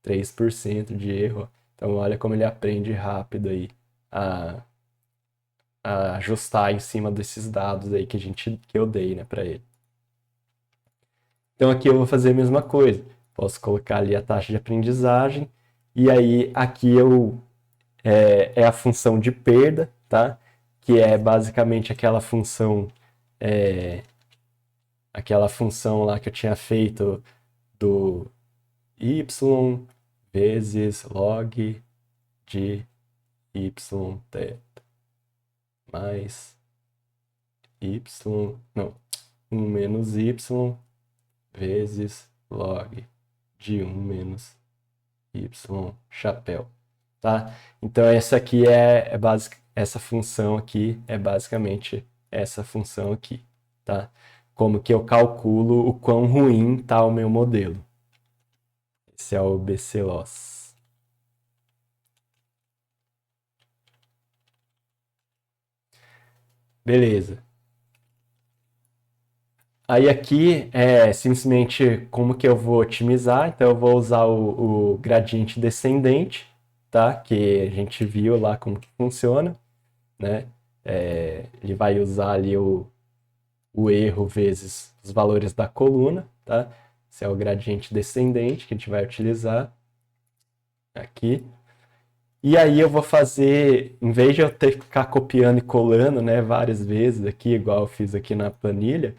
3% de erro. Então olha como ele aprende rápido aí a, a ajustar em cima desses dados aí que eu dei, né, para ele. Então aqui eu vou fazer a mesma coisa. Posso colocar ali a taxa de aprendizagem e aí aqui é a função de perda, tá? Que é basicamente aquela função lá que eu tinha feito do y vezes log de y mais y, não, 1 menos y vezes log de 1 menos y chapéu, tá? Então essa aqui essa função aqui é basicamente essa função aqui, tá? Como que eu calculo o quão ruim tá o meu modelo. Esse é o BC-Loss. Beleza. Aí aqui é simplesmente como que eu vou otimizar. Então eu vou usar o gradiente descendente, tá? Que a gente viu lá como que funciona, né? Ele vai usar ali o erro vezes os valores da coluna, tá? Esse é o gradiente descendente que a gente vai utilizar aqui. E aí eu vou fazer, em vez de eu ter que ficar copiando e colando, né, várias vezes aqui, igual eu fiz aqui na planilha,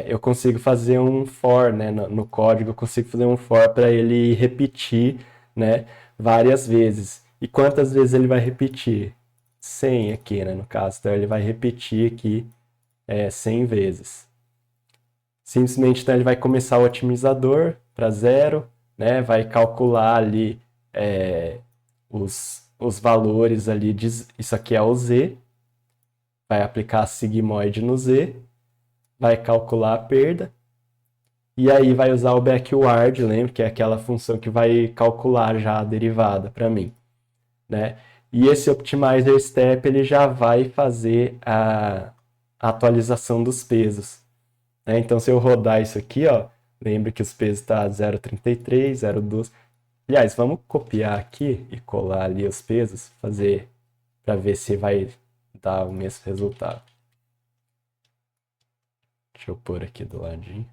eu consigo fazer um for, né, no código eu consigo fazer um for para ele repetir, né, várias vezes. E quantas vezes ele vai repetir? 100 aqui, né, no caso. Então ele vai repetir aqui 100 vezes. Simplesmente então ele vai começar o otimizador para zero, né, vai calcular ali os valores ali, isso aqui é o z, vai aplicar a sigmoide no z, vai calcular a perda, e aí vai usar o backward, lembra que é aquela função que vai calcular já a derivada para mim, né? E esse optimizer step ele já vai fazer a atualização dos pesos, né? Então se eu rodar isso aqui, ó, lembra que os pesos tá 0,33, 0,12. Aliás, vamos copiar aqui e colar ali os pesos, fazer para ver se vai dar o mesmo resultado. Deixa eu pôr aqui do ladinho.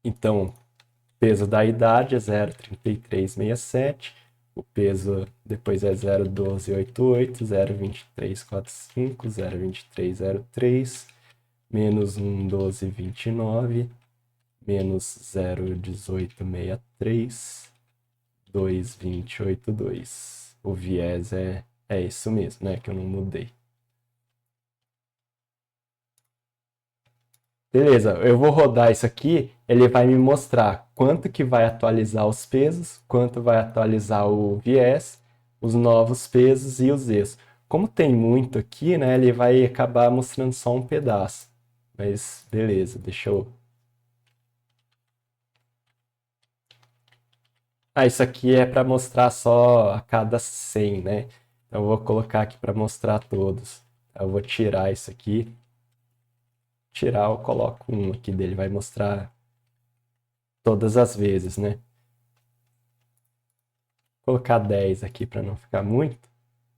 Então, peso da idade é 0,3367. O peso depois é 0,1288, 0,2345, 0,2303, menos 1,1229, menos 0,1863, 2,2082. O viés é isso mesmo, né? Que eu não mudei. Beleza, eu vou rodar isso aqui, ele vai me mostrar quanto que vai atualizar os pesos, quanto vai atualizar o viés, os novos pesos e os erros. Como tem muito aqui, né, ele vai acabar mostrando só um pedaço. Mas beleza, deixa eu... Ah, isso aqui é para mostrar só a cada 100, né? Então eu vou colocar aqui para mostrar todos. Eu vou tirar isso aqui. Tirar, eu coloco um aqui dele, vai mostrar todas as vezes, né? Vou colocar 10 aqui para não ficar muito.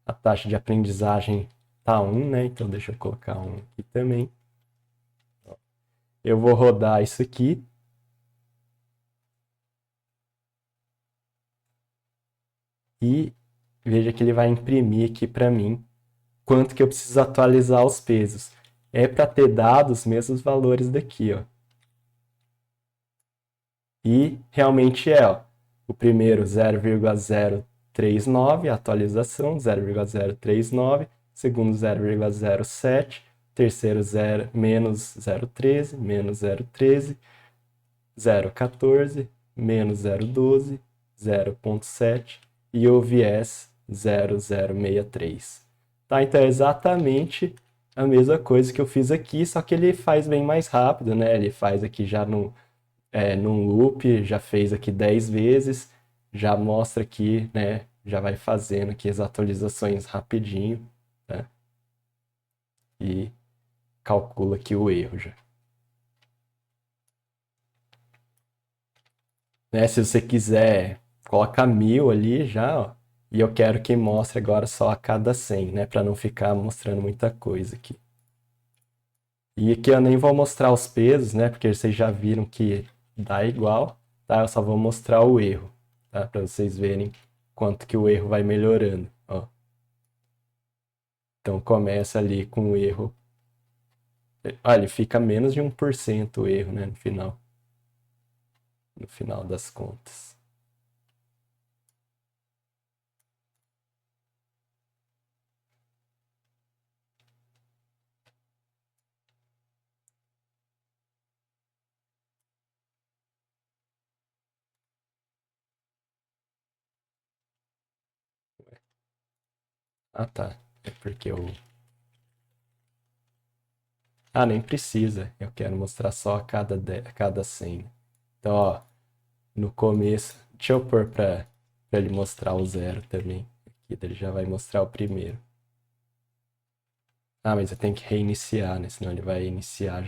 A taxa de aprendizagem tá 1, né? Então deixa eu colocar 1 aqui também. Eu vou rodar isso aqui. E veja que ele vai imprimir aqui para mim quanto que eu preciso atualizar os pesos. É para ter dado os mesmos valores daqui, ó. E realmente ó. O primeiro 0,039, atualização 0,039, segundo 0,07, terceiro menos 0,13, menos 0,13, 0,14, menos 0,12, 0,7 e o viés 0,063. Tá? Então é exatamente a mesma coisa que eu fiz aqui, só que ele faz bem mais rápido, né? Ele faz aqui já num loop, já fez aqui 10 vezes, já mostra aqui, né? Já vai fazendo aqui as atualizações rapidinho, né? E calcula aqui o erro já. né? Se você quiser, coloca 1000 ali já, ó. E eu quero que mostre agora só a cada 100, né? Para não ficar mostrando muita coisa aqui. E aqui eu nem vou mostrar os pesos, né? Porque vocês já viram que dá igual, tá? Eu só vou mostrar o erro, tá? Para vocês verem quanto que o erro vai melhorando, ó. Então começa ali com o erro. Olha, fica menos de 1% o erro, né? No final das contas. Ah, tá. É porque eu. Ah, nem precisa. Eu quero mostrar só a cada 100. Então, ó, no começo. Deixa eu pôr pra ele mostrar o zero também. Aqui ele já vai mostrar o primeiro. Ah, mas eu tenho que reiniciar, né? Senão ele vai iniciar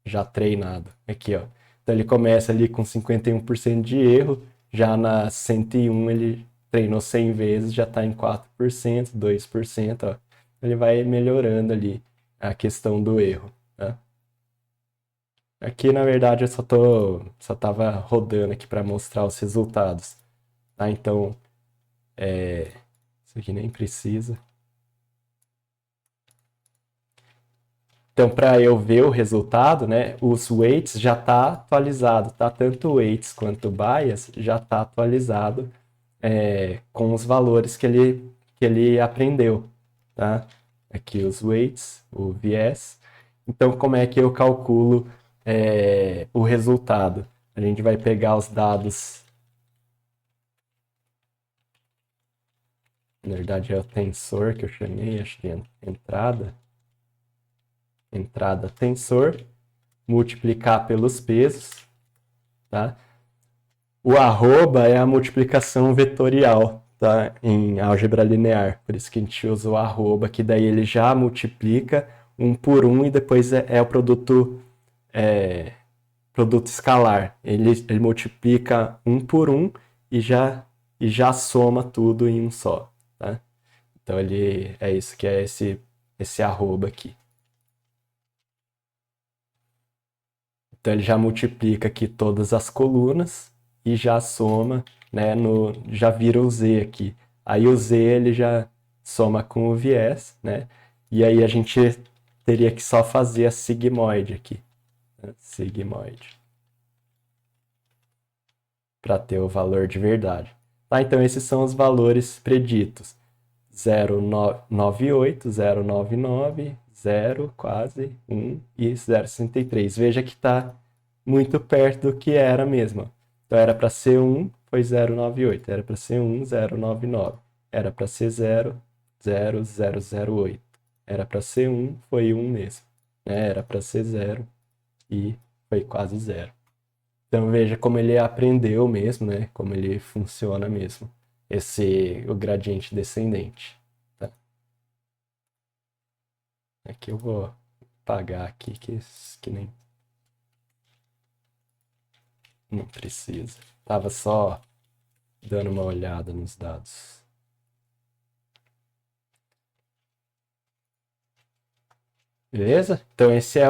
já treinado. Aqui, ó. Então ele começa ali com 51% de erro. Já na 101 ele treinou 100 vezes, já está em 4%, 2%, ó. Ele vai melhorando ali a questão do erro, tá? Aqui, na verdade, eu só tava rodando aqui para mostrar os resultados, tá? Então, isso aqui nem precisa. Então, para eu ver o resultado, né, os weights já está atualizado, tá? Tanto o weights quanto o bias já está atualizado com os valores que ele aprendeu, tá? Aqui os weights, o viés. Então, como é que eu calculo o resultado? A gente vai pegar os dados, na verdade é o tensor que eu chamei, acho que é entrada tensor, multiplicar pelos pesos, tá? O arroba é a multiplicação vetorial, tá? Em álgebra linear. Por isso que a gente usa o arroba, que daí ele já multiplica um por um e depois é o produto escalar. Ele multiplica um por um e já soma tudo em um só, tá? Então ele é isso que é esse arroba aqui. Então ele já multiplica aqui todas as colunas e já soma, né, já vira o z aqui. Aí o z ele já soma com o viés, né? E aí a gente teria que só fazer a sigmoide aqui, né? Sigmoide, para ter o valor de verdade. Tá, então esses são os valores preditos. 0,98, 0,99, 0, quase, 1 e 0,63. Veja que está muito perto do que era mesmo. Então era para ser 1, foi 0,98. Era para ser 1, 0,99. Era para ser 0, 0, 008. Era para ser 1, foi 1 mesmo. Era para ser 0 e foi quase 0. Então veja como ele aprendeu mesmo, né? Como ele funciona mesmo. O gradiente descendente. Tá? Aqui eu vou apagar aqui que nem não precisa. Tava só dando uma olhada nos dados. Beleza? Então esse é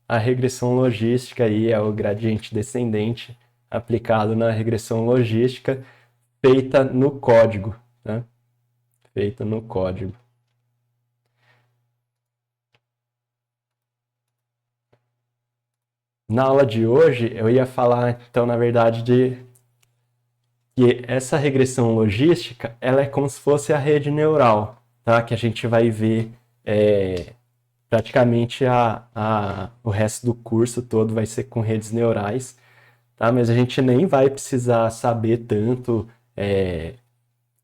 a regressão logística aí, é o gradiente descendente aplicado na regressão logística feita no código, né? Feita no código. Na aula de hoje eu ia falar, então, na verdade, de que essa regressão logística, ela é como se fosse a rede neural, tá? Que a gente vai ver praticamente o resto do curso todo vai ser com redes neurais, tá? Mas a gente nem vai precisar saber tanto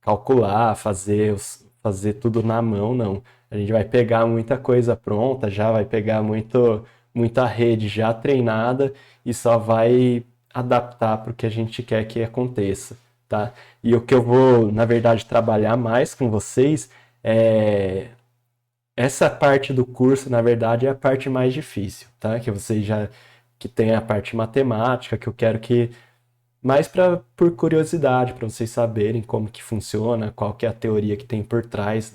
calcular, fazer tudo na mão, não. A gente vai pegar muita coisa pronta, já vai pegar muita rede já treinada e só vai adaptar para o que a gente quer que aconteça, tá? E o que eu vou, na verdade, trabalhar mais com vocês é essa parte do curso, na verdade, é a parte mais difícil, tá? Que vocês que tem a parte matemática, que eu quero que mais por curiosidade, para vocês saberem como que funciona, qual que é a teoria que tem por trás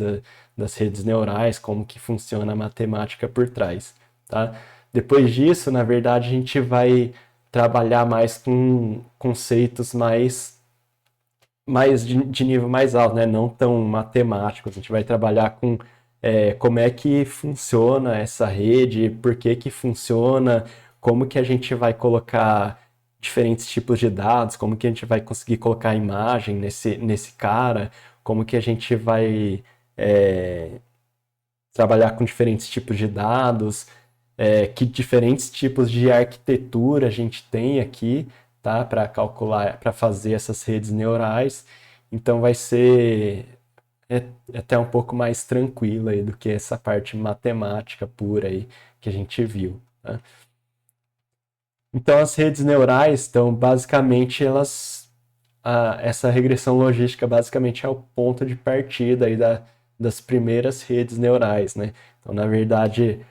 das redes neurais, como que funciona a matemática por trás, tá? Depois disso, na verdade, a gente vai trabalhar mais com conceitos mais de nível mais alto, né? Não tão matemáticos. A gente vai trabalhar com como é que funciona essa rede, por que que funciona, como que a gente vai colocar diferentes tipos de dados, como que a gente vai conseguir colocar imagem nesse cara, como que a gente vai trabalhar com diferentes tipos de dados, que diferentes tipos de arquitetura a gente tem aqui, tá? Para calcular, para fazer essas redes neurais. Então vai ser até um pouco mais tranquilo aí do que essa parte matemática pura aí que a gente viu, tá? Então as redes neurais, então basicamente essa regressão logística basicamente é o ponto de partida aí das primeiras redes neurais, né? Então na verdade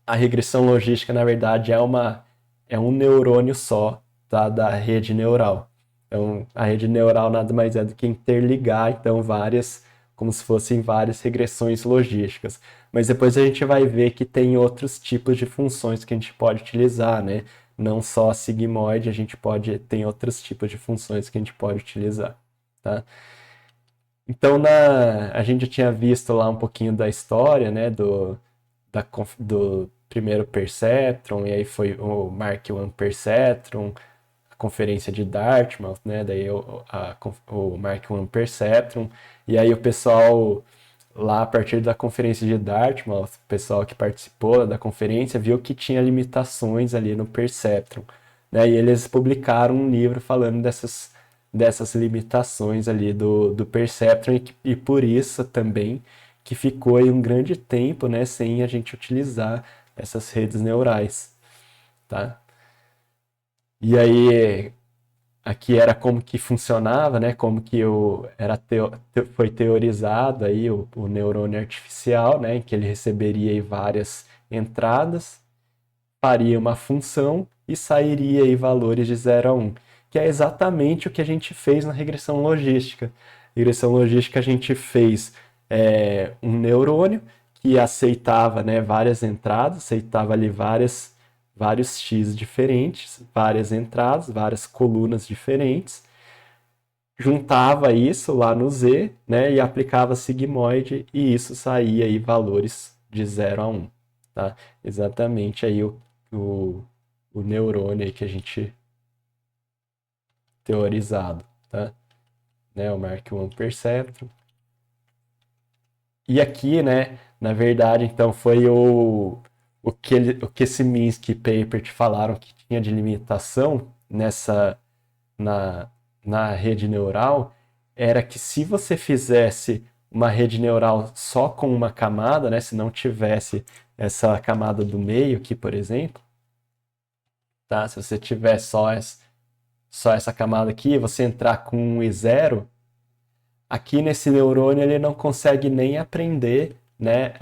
a regressão logística, na verdade, é um neurônio só, tá, da rede neural. Então, a rede neural nada mais é do que interligar, então, como se fossem várias regressões logísticas. Mas depois a gente vai ver que tem outros tipos de funções que a gente pode utilizar, né? Não só a sigmoide, tem outros tipos de funções que a gente pode utilizar, tá? Então, a gente já tinha visto lá um pouquinho da história, né, do primeiro Perceptron, e aí foi o Mark I Perceptron, a conferência de Dartmouth, né, daí o Mark I Perceptron, e aí o pessoal lá a partir da conferência de Dartmouth, o pessoal que participou da conferência viu que tinha limitações ali no Perceptron, né, e eles publicaram um livro falando dessas limitações ali do Perceptron e por isso também que ficou aí um grande tempo, né, sem a gente utilizar essas redes neurais, tá? E aí aqui era como que funcionava, né, como que foi teorizado aí o neurônio artificial, né, em que ele receberia aí várias entradas, faria uma função e sairia aí valores de 0 a 1, que é exatamente o que a gente fez na regressão logística. Regressão logística a gente fez um neurônio que aceitava, né, várias entradas, aceitava ali vários x diferentes, várias entradas, várias colunas diferentes, juntava isso lá no z, né, e aplicava sigmoide e isso saía aí valores de 0 a 1, tá? Exatamente aí o neurônio aí que a gente teorizado, tá? Né, o Mark I Perceptron. E aqui, né, na verdade, então foi o que esse Minsky paper te falaram que tinha de limitação na, na rede neural, era que se você fizesse uma rede neural só com uma camada, né, se não tivesse essa camada do meio aqui, por exemplo, tá? Se você tiver só essa camada aqui, você entrar com 1 e 0, aqui nesse neurônio ele não consegue nem aprender, né,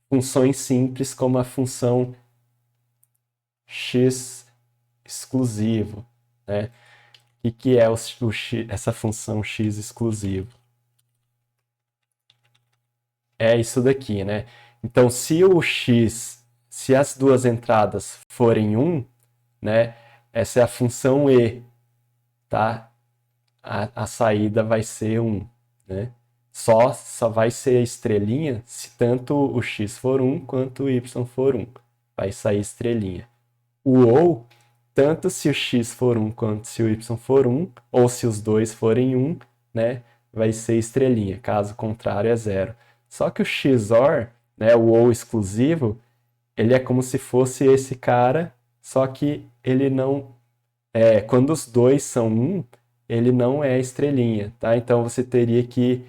funções simples como a função x exclusivo, né? O que é essa função x exclusivo? É isso daqui, né? Então, se as duas entradas forem 1, né, essa é a função e, tá? A saída vai ser 1, né? Só vai ser a estrelinha se tanto o x for 1 quanto o y for 1. Vai sair estrelinha. O ou, tanto se o x for 1 quanto se o y for 1, ou se os dois forem 1, né, vai ser estrelinha. Caso contrário, é 0. Só que o XOR, né, o ou exclusivo, ele é como se fosse esse cara, só que ele não... quando os dois são 1, ele não é estrelinha, tá? Então você teria que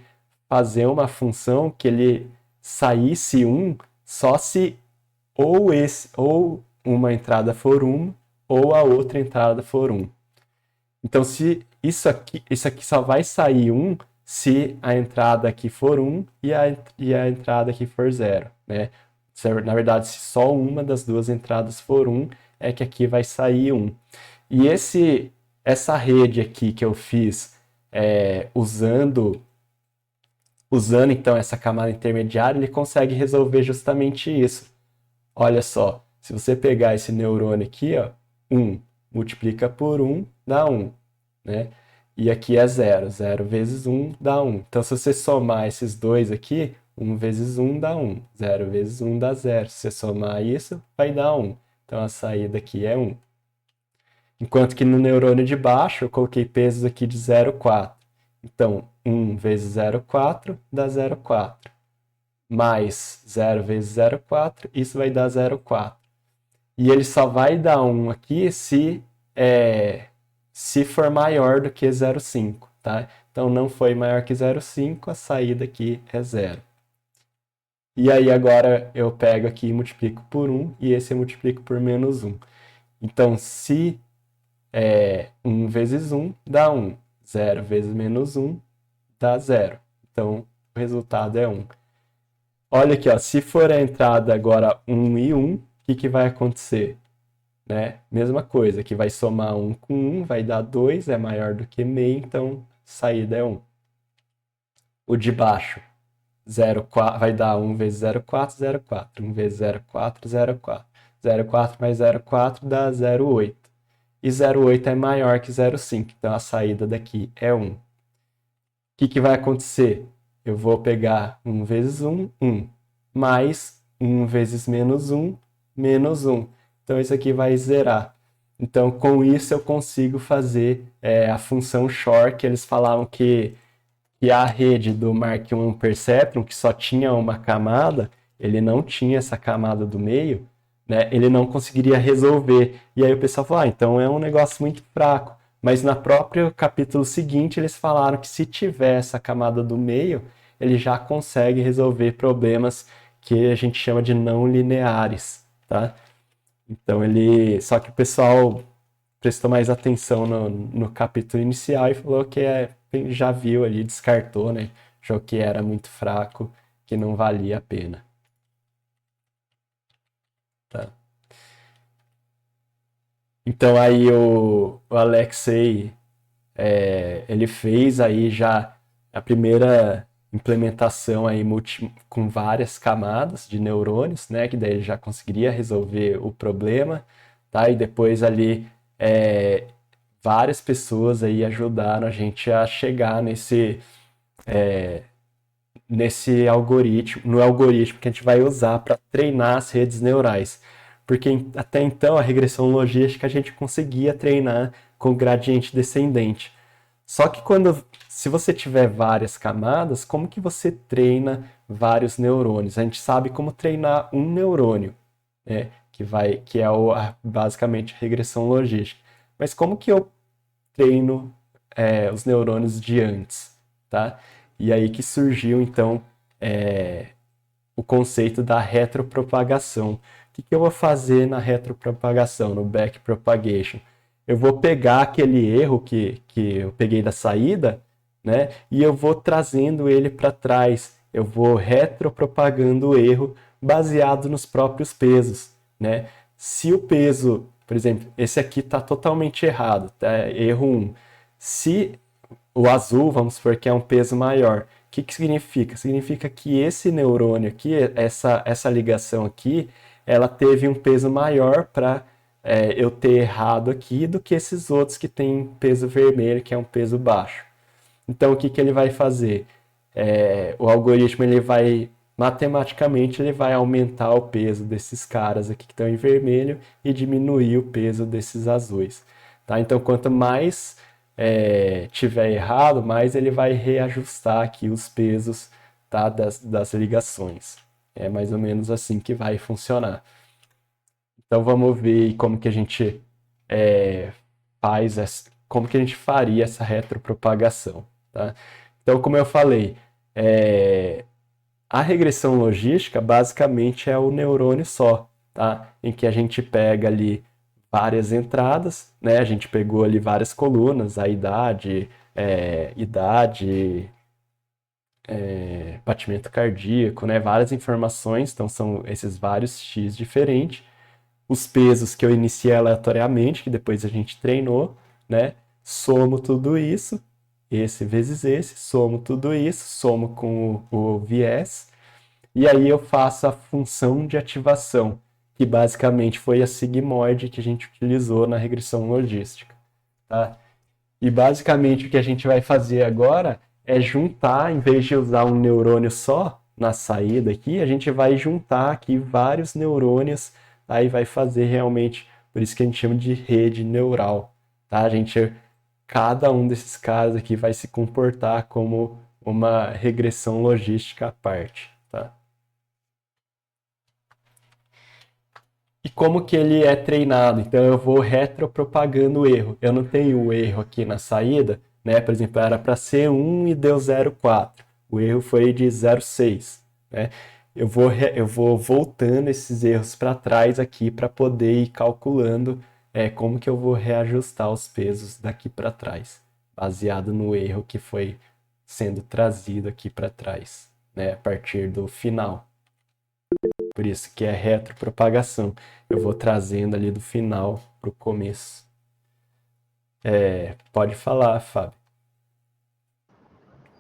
fazer uma função que ele saísse 1 só se ou uma entrada for 1 ou a outra entrada for 1. Então se isso aqui só vai sair 1 se a entrada aqui for 1 e a entrada aqui for 0, né? Na verdade, se só uma das duas entradas for 1, é que aqui vai sair 1. E essa rede aqui que eu fiz usando então essa camada intermediária, ele consegue resolver justamente isso. Olha só, se você pegar esse neurônio aqui, ó, 1 multiplica por 1 dá 1, né? E aqui é 0, 0 vezes 1 dá 1. Então, se você somar esses dois aqui, 1 vezes 1 dá 1, 0 vezes 1 dá 0. Se você somar isso, vai dar 1. Então, a saída aqui é 1. Enquanto que no neurônio de baixo, eu coloquei pesos aqui de 0,4. Então, 1 vezes 0,4 dá 0,4. Mais 0 vezes 0,4, isso vai dar 0,4. E ele só vai dar 1 aqui se for maior do que 0,5, tá? Então, não foi maior que 0,5, a saída aqui é 0. E aí, agora, eu pego aqui e multiplico por 1, e esse eu multiplico por menos 1. Então, se 1 vezes 1 dá 1, 0 vezes menos 1 dá 0. Então, o resultado é 1. Olha aqui, ó, se for a entrada agora 1 e 1, o que vai acontecer? Né? Mesma coisa, que vai somar 1 com 1, vai dar 2, é maior do que meio, então saída é 1. O de baixo, 0,4, vai dar 1 vezes 0,4, 0,4. 1 vezes 0,4, 0,4. 0,4 mais 0,4 dá 0,8. E 0,8 é maior que 0,5, então a saída daqui é 1. O que vai acontecer? Eu vou pegar 1 vezes 1, 1, mais 1 vezes menos 1, menos 1. Então, isso aqui vai zerar. Então, com isso, eu consigo fazer a função Shor, que eles falavam que a rede do Mark I Perceptron, que só tinha uma camada, ele não tinha essa camada do meio, né? Ele não conseguiria resolver. E aí o pessoal falou, então é um negócio muito fraco. Mas na próprio capítulo seguinte, eles falaram que se tiver essa camada do meio, ele já consegue resolver problemas que a gente chama de não lineares, tá? Então só que o pessoal prestou mais atenção no capítulo inicial e falou que já viu ali, descartou, né? Achou que era muito fraco, que não valia a pena. Tá? Então aí o Alexei, ele fez aí já a primeira implementação aí com várias camadas de neurônios, né? Que daí ele já conseguiria resolver o problema, tá? E depois ali várias pessoas aí ajudaram a gente a chegar nesse algoritmo, no algoritmo que a gente vai usar para treinar as redes neurais. Porque até então a regressão logística a gente conseguia treinar com gradiente descendente. Só que se você tiver várias camadas, como que você treina vários neurônios? A gente sabe como treinar um neurônio, né? Que é basicamente a regressão logística. Mas como que eu treino os neurônios de antes, tá? E aí que surgiu, então, o conceito da retropropagação. O que eu vou fazer na retropropagação, no backpropagation? Eu vou pegar aquele erro que eu peguei da saída, né? E eu vou trazendo ele para trás. Eu vou retropropagando o erro baseado nos próprios pesos, né? Se o peso, por exemplo, esse aqui está totalmente errado, tá? Erro 1. Se o azul, vamos supor que é um peso maior, o que significa? Significa que esse neurônio aqui, essa ligação aqui, ela teve um peso maior para eu ter errado aqui do que esses outros que têm peso vermelho, que é um peso baixo. Então, o que ele vai fazer? O algoritmo, matematicamente, ele vai aumentar o peso desses caras aqui que estão em vermelho e diminuir o peso desses azuis. Tá? Então, quanto mais tiver errado, mais ele vai reajustar aqui os pesos, tá, das ligações. É mais ou menos assim que vai funcionar. Então vamos ver como que a gente como que a gente faria essa retropropagação, tá? Então, como eu falei, a regressão logística basicamente é o neurônio só, tá? Em que a gente pega ali várias entradas, né? A gente pegou ali várias colunas, a idade, batimento cardíaco, né? Várias informações, então são esses vários X diferentes. Os pesos que eu iniciei aleatoriamente, que depois a gente treinou, né? Somo tudo isso, esse vezes esse, somo tudo isso, somo com o viés, e aí eu faço a função de ativação, que basicamente foi a sigmoide que a gente utilizou na regressão logística, tá? E basicamente o que a gente vai fazer agora é juntar, em vez de usar um neurônio só na saída aqui, a gente vai juntar aqui vários neurônios, aí vai fazer realmente, por isso que a gente chama de rede neural, tá? Cada um desses caras aqui vai se comportar como uma regressão logística à parte, tá? E como que ele é treinado? Então eu vou retropropagando o erro. Eu não tenho o erro aqui na saída, né? Por exemplo, era para ser 1 e deu 0,4. O erro foi de 0,6, né? Eu vou voltando esses erros para trás aqui para poder ir calculando como que eu vou reajustar os pesos daqui para trás, baseado no erro que foi sendo trazido aqui para trás, né? A partir do final. Por isso que é retropropagação. Eu vou trazendo ali do final para o começo. Pode falar, Fábio.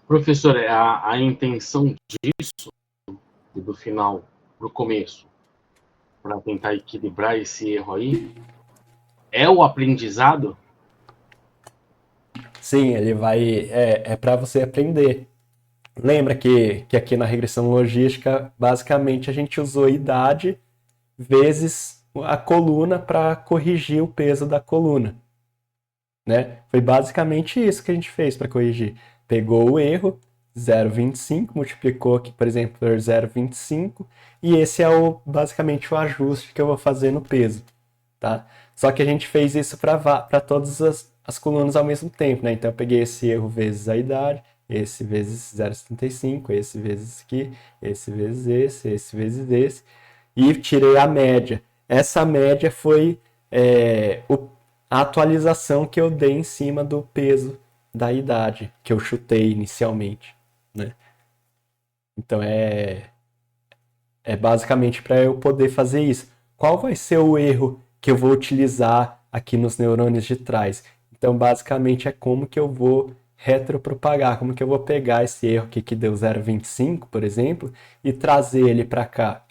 Professor, a intenção disso, do final para o começo, para tentar equilibrar esse erro aí, é o aprendizado? Sim, ele vai. É para você aprender. Lembra que aqui na regressão logística, basicamente a gente usou a idade vezes a coluna para corrigir o peso da coluna, né? Foi basicamente isso que a gente fez para corrigir. Pegou o erro, 0,25, multiplicou aqui, por exemplo, por 0,25, e esse é basicamente o ajuste que eu vou fazer no peso, tá? Só que a gente fez isso para todas as colunas ao mesmo tempo, né? Então eu peguei esse erro vezes a idade, esse vezes 0,75, esse vezes aqui, esse vezes esse vezes esse, e tirei a média. Essa média foi a atualização que eu dei em cima do peso da idade que eu chutei inicialmente, né? Então é basicamente para eu poder fazer isso. Qual vai ser o erro que eu vou utilizar aqui nos neurônios de trás? Então, basicamente, é como que eu vou retropropagar, como que eu vou pegar esse erro aqui que deu 0,25, por exemplo, e trazer ele para cá.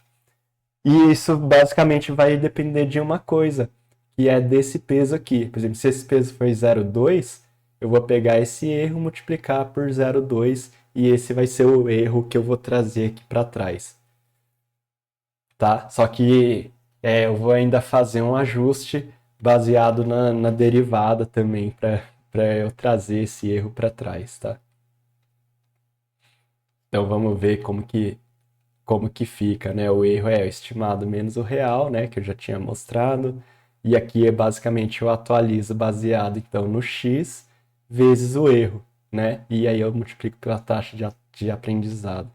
E isso basicamente vai depender de uma coisa, que é desse peso aqui. Por exemplo, se esse peso for 0,2, eu vou pegar esse erro, multiplicar por 0,2 e esse vai ser o erro que eu vou trazer aqui para trás, tá? Só que eu vou ainda fazer um ajuste baseado na derivada também para eu trazer esse erro para trás, tá? Então vamos ver como que fica, né? O erro é o estimado menos o real, né? Que eu já tinha mostrado. E aqui é basicamente eu atualizo baseado então no x vezes o erro, né? E aí eu multiplico pela taxa de aprendizado.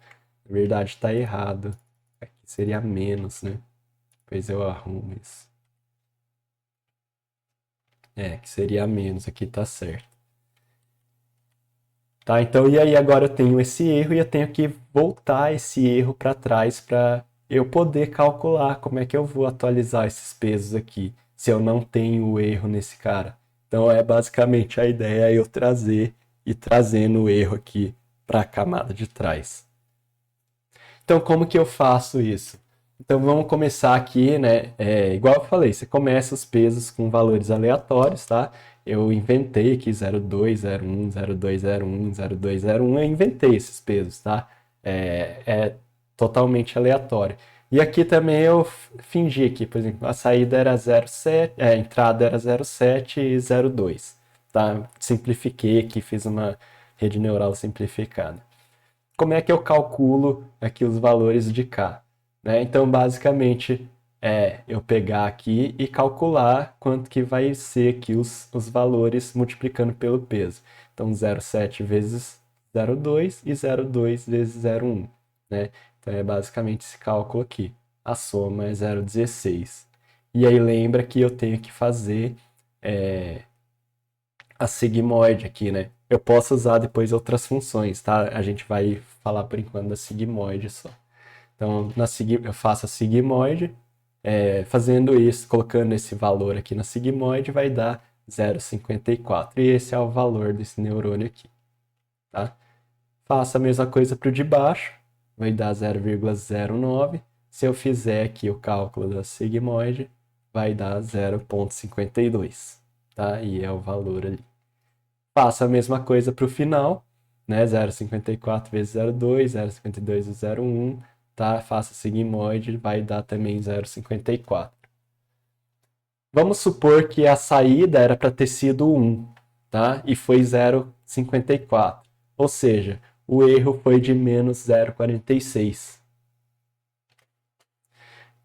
Na verdade está errado. Aqui seria menos, né? Depois eu arrumo isso. Que seria menos, aqui tá certo. Tá, então e aí agora eu tenho esse erro e eu tenho que voltar esse erro para trás para eu poder calcular como é que eu vou atualizar esses pesos aqui, se eu não tenho o erro nesse cara. Então é basicamente a ideia é eu trazer e trazendo o erro aqui para a camada de trás. Então como que eu faço isso? Então vamos começar aqui, né? Igual eu falei, você começa os pesos com valores aleatórios, tá? Eu inventei aqui 02, 01, 02, 01, 02, 01, eu inventei esses pesos, tá? É totalmente aleatório. E aqui também eu fingi aqui, por exemplo, a saída era 07, a entrada era 07 e 02, tá? Simplifiquei aqui, fiz uma rede neural simplificada. Como é que eu calculo aqui os valores de K? Né? Então, basicamente, eu pegar aqui e calcular quanto que vai ser aqui os valores multiplicando pelo peso. Então, 0,7 vezes 0,2 e 0,2 vezes 0,1. Né? Então, é basicamente esse cálculo aqui. A soma é 0,16. E aí, lembra que eu tenho que fazer a sigmoide aqui, né? eu posso usar depois outras funções, tá? A gente vai falar por enquanto da sigmoide só. Então, eu faço a sigmoide, fazendo isso, colocando esse valor aqui na sigmoide, vai dar 0,54. E esse é o valor desse neurônio aqui, tá? Faço a mesma coisa para o de baixo, vai dar 0,09. Se eu fizer aqui o cálculo da sigmoide, vai dar 0,52, tá? E é o valor ali. Faço a mesma coisa para o final, né? 0,54 vezes 0,2, 0,52 vezes 0,1, tá? Faço a sigmoide, vai dar também 0,54. Vamos supor que a saída era para ter sido 1, tá? E foi 0,54. Ou seja, o erro foi de menos 0,46.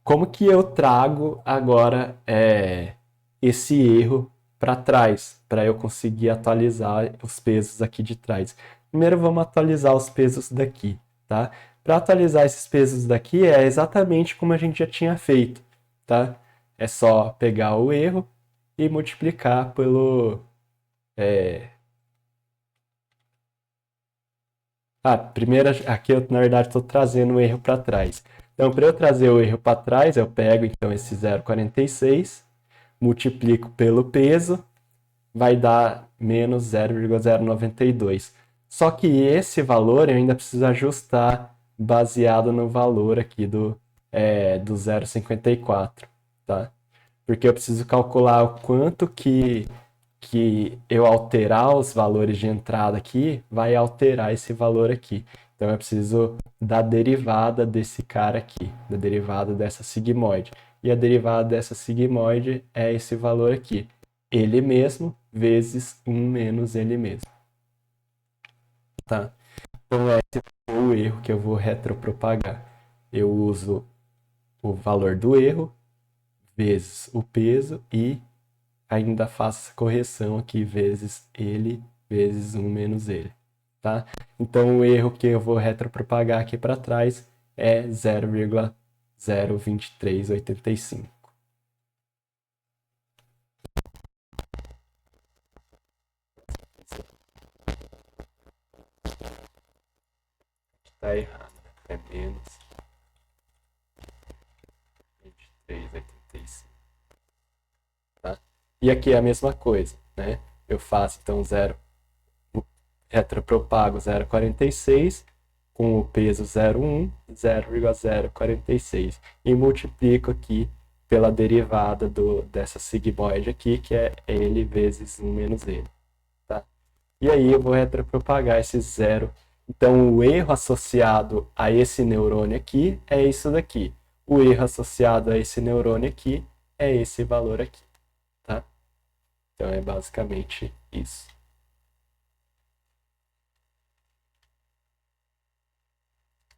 Como que eu trago agora esse erro para trás, para eu conseguir atualizar os pesos aqui de trás? Primeiro vamos atualizar os pesos daqui, tá? Para atualizar esses pesos daqui é exatamente como a gente já tinha feito, tá? É só pegar o erro e multiplicar pelo... primeiro aqui eu na verdade estou trazendo o erro para trás. Então, para eu trazer o erro para trás, eu pego então esse 0,46, multiplico pelo peso, vai dar menos 0,092. Só que esse valor eu ainda preciso ajustar baseado no valor aqui do 0,54, tá? Porque eu preciso calcular o quanto que eu alterar os valores de entrada aqui vai alterar esse valor aqui. Então eu preciso da derivada desse cara aqui, da derivada dessa sigmoide. E a derivada dessa sigmoide é esse valor aqui, ele mesmo vezes 1 menos ele mesmo. Tá? Então esse é o erro que eu vou retropropagar. Eu uso o valor do erro vezes o peso e ainda faço essa correção aqui vezes ele vezes 1 menos ele. Tá? Então o erro que eu vou retropropagar aqui para trás é 0,02385. Está errado, é menos 2385. Tá? E aqui é a mesma coisa, né? Eu faço então retropropago 0,46 com o peso 0,1, 0,046 e multiplico aqui pela derivada dessa sigmoide aqui, que é ele vezes 1 menos ele. Tá? E aí eu vou retropropagar esse zero. Então o erro associado a esse neurônio aqui é isso daqui. O erro associado a esse neurônio aqui é esse valor aqui. Tá? Então é basicamente isso.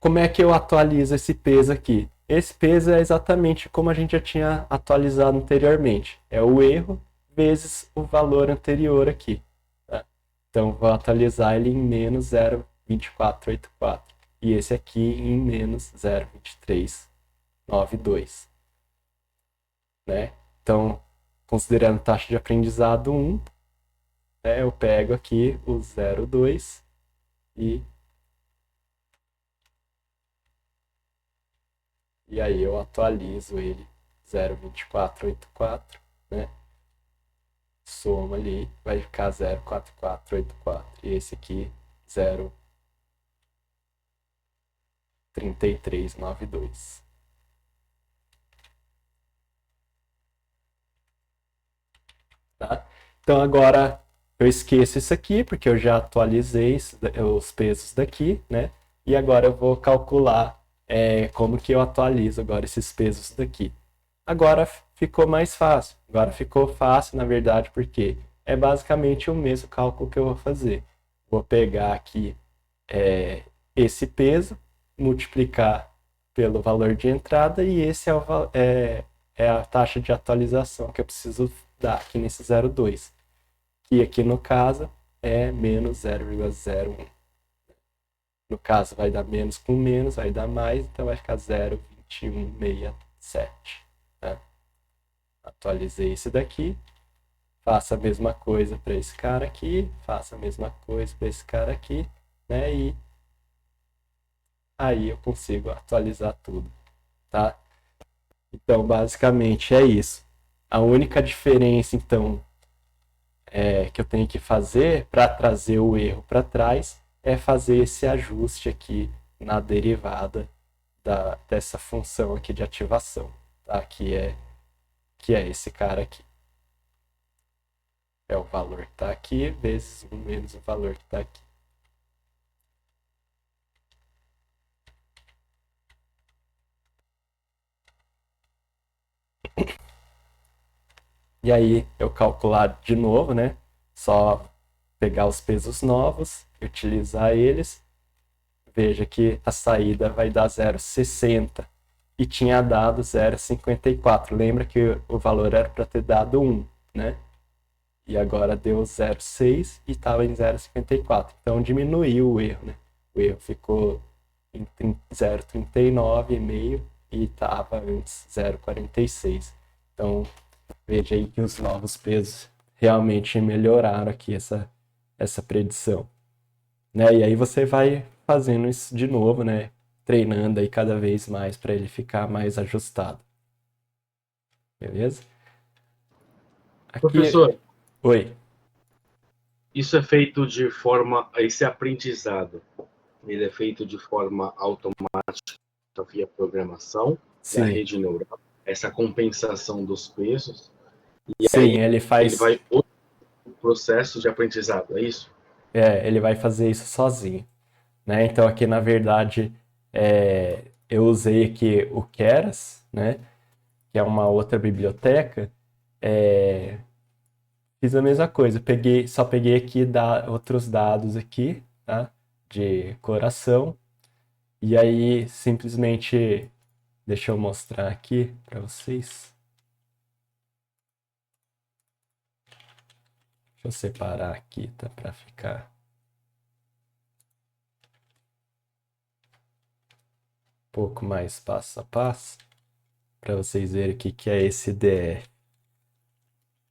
Como é que eu atualizo esse peso aqui? Esse peso é exatamente como a gente já tinha atualizado anteriormente. É o erro vezes o valor anterior aqui. Tá? Então, vou atualizar ele em menos 0,2484. E esse aqui em menos 0,2392. Né? Então, considerando taxa de aprendizado 1, né, eu pego aqui o 0,2 e aí eu atualizo ele 0,2484, né? Soma ali, vai ficar 0,4484. E esse aqui, 0,3392. Tá? Então agora eu esqueço isso aqui, porque eu já atualizei os pesos daqui, né? E agora eu vou calcular como que eu atualizo agora esses pesos daqui. Agora ficou mais fácil. Agora ficou fácil, na verdade, porque é basicamente o mesmo cálculo que eu vou fazer. Vou pegar aqui esse peso, multiplicar pelo valor de entrada e esse é a taxa de atualização que eu preciso dar aqui nesse 0,2. Que aqui no caso é menos 0,01. No caso vai dar menos com menos, vai dar mais, então vai ficar 0,2167. Tá? Atualizei esse daqui, faça a mesma coisa para esse cara aqui, faça a mesma coisa para esse cara aqui, né? E aí eu consigo atualizar tudo, tá? Então, basicamente é isso. A única diferença, então, que eu tenho que fazer para trazer o erro para trás é fazer esse ajuste aqui na derivada dessa função aqui de ativação, tá? Que é esse cara aqui. É o valor que está aqui vezes 1 menos o valor que está aqui. E aí eu calcular de novo, né? Só pegar os pesos novos, utilizar eles. Veja que a saída vai dar 0,60 e tinha dado 0,54. Lembra que o valor era para ter dado 1, né? E agora deu 0,6 e estava em 0,54. Então diminuiu o erro, né? O erro ficou em 0,39,5 e estava antes 0,46. Então veja aí que os novos pesos realmente melhoraram aqui essa predição, né? E aí você vai fazendo isso de novo, né? Treinando aí cada vez mais para ele ficar mais ajustado. Beleza? Aqui, Professor, oi. isso é feito de forma. Esse aprendizado, ele é feito de forma automática via programação da Sim, rede neural, essa compensação dos pesos, e aí sim, ele ele faz, vai o processo de aprendizado, é isso? ele vai fazer isso sozinho, né? Então aqui na verdade eu usei aqui o Keras, né? Que é uma outra biblioteca. Fiz a mesma coisa, só peguei aqui outros dados aqui, tá? De coloração. E aí simplesmente deixa eu mostrar aqui para vocês. Deixa eu separar aqui, tá? Para ficar um pouco mais passo a passo, para vocês verem o que é esse DF.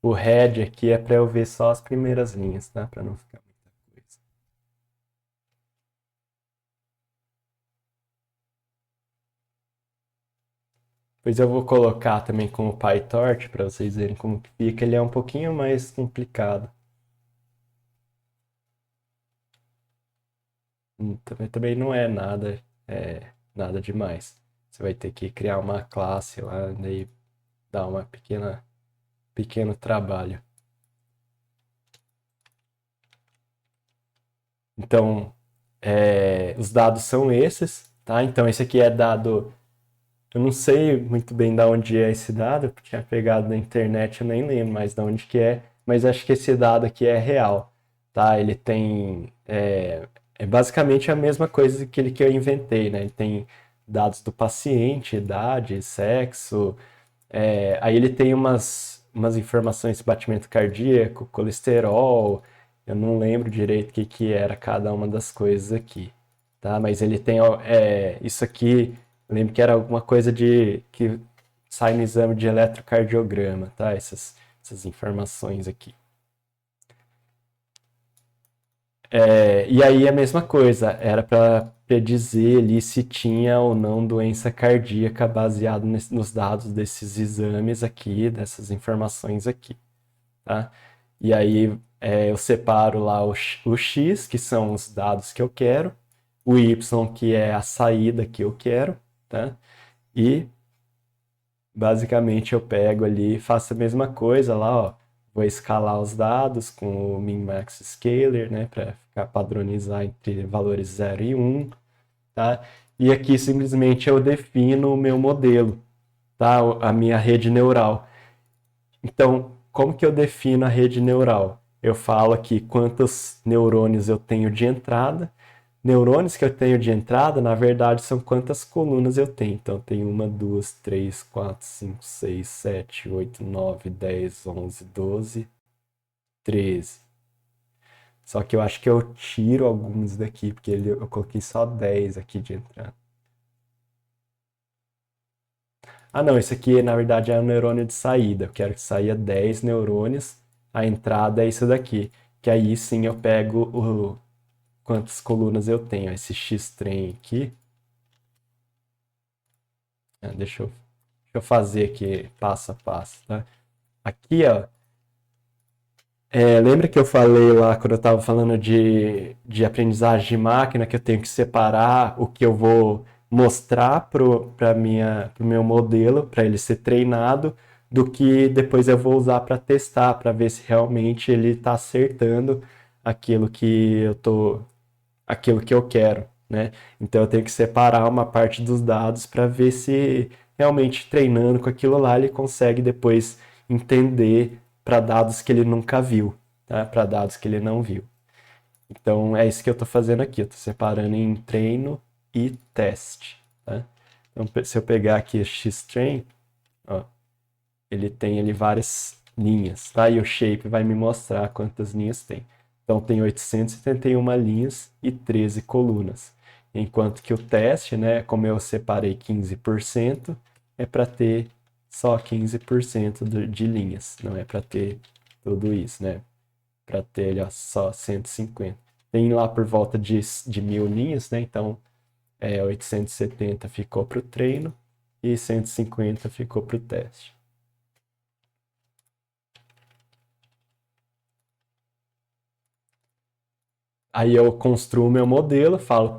O head aqui é para eu ver só as primeiras linhas, tá? Para não ficar muita coisa. Depois eu vou colocar também com o PyTorch para vocês verem como que fica. Ele é um pouquinho mais complicado. Também não é nada demais. Você vai ter que criar uma classe lá, daí dá uma pequeno trabalho. Então, os dados são esses, tá? Então, esse aqui é dado. Eu não sei muito bem de onde é esse dado, porque tinha pegado na internet, eu nem lembro mais de onde que é, mas acho que esse dado aqui é real, tá? Ele tem. É basicamente a mesma coisa que aquele que eu inventei, né? Ele tem dados do paciente, idade, sexo, aí ele tem umas informações de batimento cardíaco, colesterol, eu não lembro direito o que era cada uma das coisas aqui, tá? Mas ele tem isso aqui, eu lembro que era alguma coisa que sai no exame de eletrocardiograma, tá? Essas informações aqui. E aí a mesma coisa, era para predizer ali se tinha ou não doença cardíaca baseado nos dados desses exames aqui, dessas informações aqui, tá? E aí eu separo lá o X, que são os dados que eu quero, o Y, que é a saída que eu quero, tá? E basicamente eu pego ali e faço a mesma coisa lá, ó. Vou escalar os dados com o min-max scaler, né, para ficar padronizar entre valores 0 e 1, tá? E aqui simplesmente eu defino o meu modelo, tá? A minha rede neural. Então, como que eu defino a rede neural? Eu falo aqui quantos neurônios eu tenho de entrada. Neurônios que eu tenho de entrada, na verdade, são quantas colunas eu tenho. Então, eu tenho 1, 2, 3, 4, 5, 6, 7, 8, 9, 10, 11, 12, 13. Só que eu acho que eu tiro alguns daqui, porque eu coloquei só 10 aqui de entrada. Ah, não, esse aqui na verdade é um neurônio de saída. Eu quero que saia 10 neurônios a entrada é isso daqui. Que aí sim eu pego quantas colunas eu tenho. Esse X-trem aqui. Deixa eu fazer aqui passo a passo, tá? Aqui, ó. Lembra que eu falei lá quando eu estava falando de aprendizagem de máquina que eu tenho que separar o que eu vou mostrar pro meu modelo, para ele ser treinado, do que depois eu vou usar para testar, para ver se realmente ele está acertando aquilo que eu quero, né? Então eu tenho que separar uma parte dos dados para ver se realmente treinando com aquilo lá ele consegue depois entender para dados que ele nunca viu, tá? Para dados que ele não viu. Então é isso que eu estou fazendo aqui, eu estou separando em treino e teste, tá? Então se eu pegar aqui o X-Train, ó, ele tem ali várias linhas, tá? E o shape vai me mostrar quantas linhas tem. Então tem 871 linhas e 13 colunas. Enquanto que o teste, né, como eu separei 15%, é para ter só 15% de linhas, não é para ter tudo isso, né? Para ter ó, só 150. Tem lá por volta de 1.000 linhas, né? Então 870 ficou para o treino e 150 ficou para o teste. Aí eu construo meu modelo, falo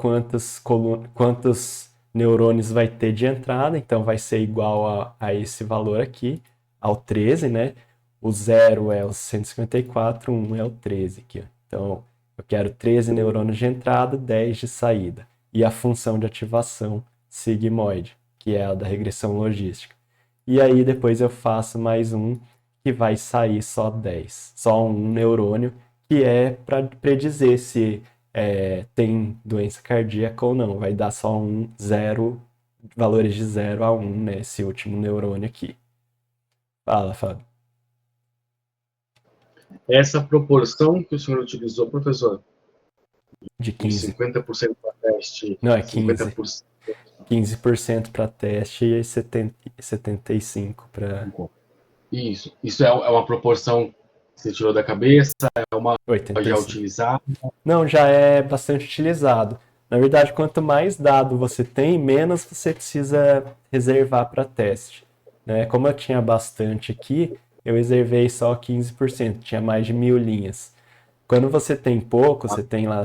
quantos neurônios vai ter de entrada, então vai ser igual a esse valor aqui, ao 13, né? O 0 é o 154, o 1 é o 13 aqui. Então, eu quero 13 neurônios de entrada, 10 de saída. E a função de ativação sigmoide, que é a da regressão logística. E aí depois eu faço mais um que vai sair só 10, só um neurônio, que é para predizer se tem doença cardíaca ou não. Vai dar só valores de 0 a 1, né? Esse último neurônio aqui. Fala, Fábio. Essa proporção que o senhor utilizou, professor, De de 15. 50% para teste, Não, é 15. 50%. 15% para teste e 75% para Isso é uma proporção que você tirou da cabeça, é uma já 85%. utilizada. Não, já é bastante utilizado. Na verdade, quanto mais dado você tem, menos você precisa reservar para teste, né? Como eu tinha bastante aqui, eu reservei só 15%, tinha mais de 1.000 linhas. Quando você tem pouco, você tem lá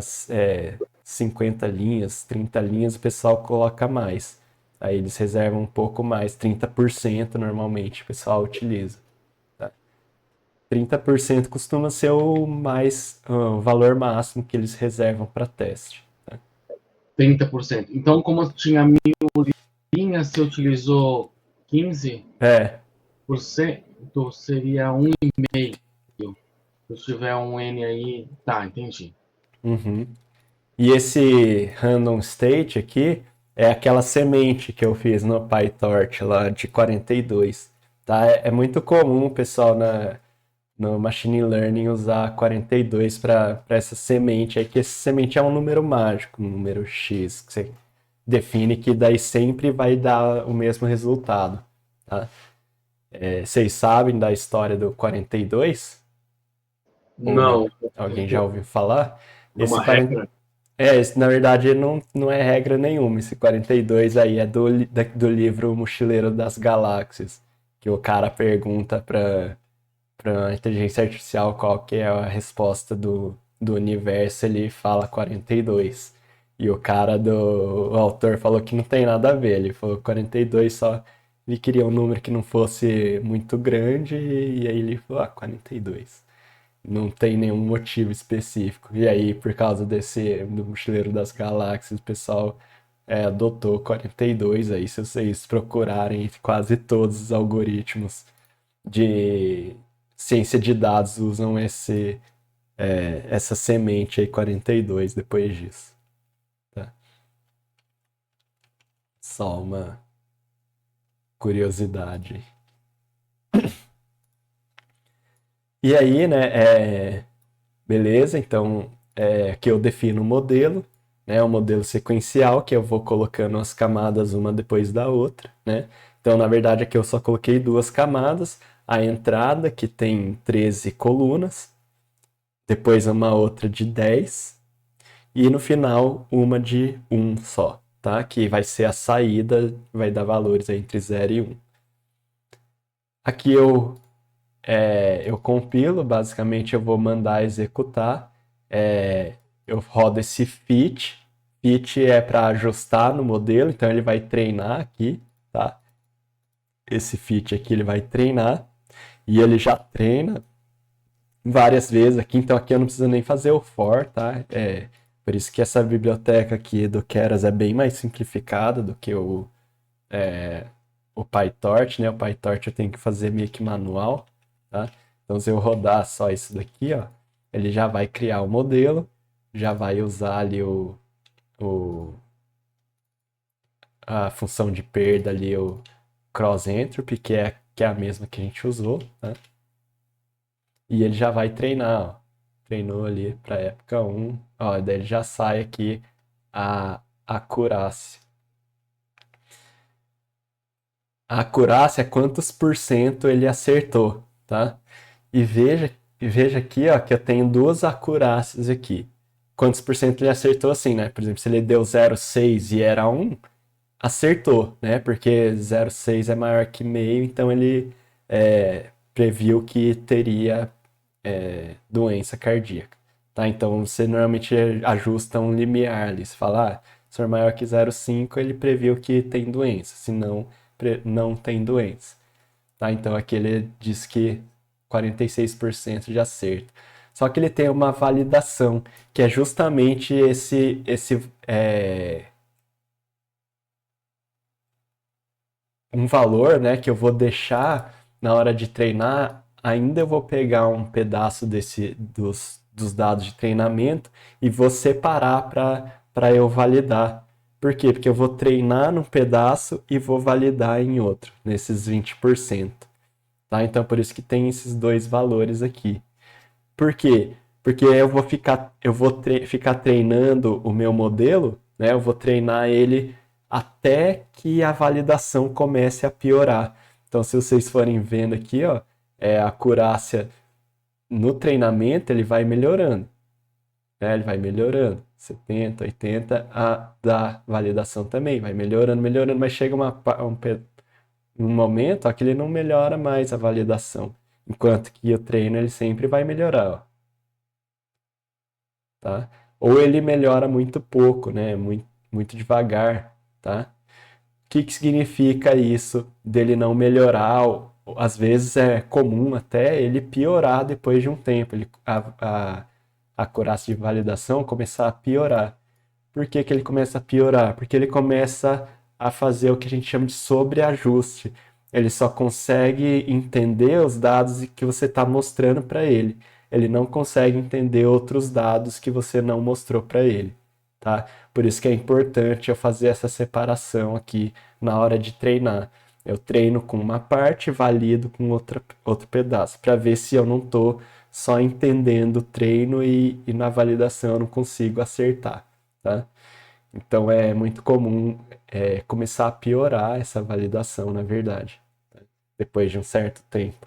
50 linhas, 30 linhas, o pessoal coloca mais. Aí eles reservam um pouco mais, 30% normalmente o pessoal utiliza. 30% costuma ser o valor máximo que eles reservam para teste. 30%. Então, como tinha 1.000 linhas, você utilizou 15%, É. seria 1,5%. Se tiver um N aí, tá, entendi. Uhum. E esse random state aqui é aquela semente que eu fiz no PyTorch lá de 42. Tá? É muito comum o pessoal no Machine Learning usar 42 para essa semente. É que essa semente é um número mágico, um número X, que você define que daí sempre vai dar o mesmo resultado. Tá? Vocês sabem da história do 42? Ou não? Não, Alguém já ouviu falar? é Esse uma 40... regra? Esse, na verdade não é regra nenhuma. Esse 42 aí é do livro Mochileiro das Galáxias, que o cara pergunta para inteligência artificial qual que é a resposta do universo, ele fala 42. E o autor falou que não tem nada a ver, ele falou 42 só, ele queria um número que não fosse muito grande, e aí ele falou, 42. Não tem nenhum motivo específico. E aí, por causa do Mochileiro das Galáxias, o pessoal adotou 42 aí, se vocês procurarem, quase todos os algoritmos de ciência de dados usam essa semente aí 42 depois disso. Tá? Só uma curiosidade. E aí, né, beleza, então aqui eu defino o modelo, né, o modelo sequencial, que eu vou colocando as camadas uma depois da outra, né? Então, na verdade, aqui eu só coloquei duas camadas, a entrada, que tem 13 colunas, depois uma outra de 10, e no final uma de 1 só, tá? Que vai ser a saída, vai dar valores entre 0 e 1. Aqui eu compilo, basicamente eu vou mandar executar, eu rodo esse fit. Fit é para ajustar no modelo, então ele vai treinar aqui, tá? Esse fit aqui ele vai treinar, e ele já treina várias vezes aqui, então aqui eu não preciso nem fazer o for, tá? Por isso que essa biblioteca aqui do Keras é bem mais simplificada do que o PyTorch, né? O PyTorch eu tenho que fazer meio que manual, tá? Então se eu rodar só isso daqui, ó, ele já vai criar o modelo, já vai usar ali a função de perda ali, o cross entropy, que é a mesma que a gente usou, tá? E ele já vai treinar, ó. Treinou ali para época 1, ó, daí ele já sai aqui a acurácia. A acurácia é quantos por cento ele acertou, tá? E veja aqui, ó, que eu tenho duas acurácias aqui. Quantos por cento ele acertou assim, né? Por exemplo, se ele deu 0,6 e era 1, acertou, né? Porque 0,6 é maior que meio, então ele previu que teria doença cardíaca, tá? Então você normalmente ajusta um limiar ali, você fala, se for maior que 0,5, ele previu que tem doença, se não, não tem doença, tá? Então aqui ele diz que 46% de acerto. Só que ele tem uma validação, que é justamente um valor, né, que eu vou deixar na hora de treinar. Ainda eu vou pegar um pedaço dos dados de treinamento e vou separar para eu validar. Por quê? Porque eu vou treinar num pedaço e vou validar em outro, nesses 20%. Tá? Então, por isso que tem esses dois valores aqui. Por quê? Porque ficar treinando o meu modelo, né? Eu vou treinar ele até que a validação comece a piorar. Então, se vocês forem vendo aqui, ó, a acurácia no treinamento ele vai melhorando, né? Ele vai melhorando, 70, 80, a da validação também vai melhorando, melhorando, mas chega um momento ó, que ele não melhora mais a validação, enquanto que o treino ele sempre vai melhorar, ó. Tá? Ou ele melhora muito pouco, né? Muito, muito devagar, tá? O que que significa isso dele não melhorar? Às vezes é comum até ele piorar depois de um tempo, a acurácia de validação começar a piorar. Por que que ele começa a piorar? Porque ele começa a fazer o que a gente chama de sobreajuste. Ele só consegue entender os dados que você está mostrando para ele. Ele não consegue entender outros dados que você não mostrou para ele, tá? Por isso que é importante eu fazer essa separação aqui na hora de treinar. Eu treino com uma parte, valido com outro pedaço, para ver se eu não estou só entendendo o treino e na validação eu não consigo acertar, tá? Então é muito comum começar a piorar essa validação, na verdade, tá? Depois de um certo tempo.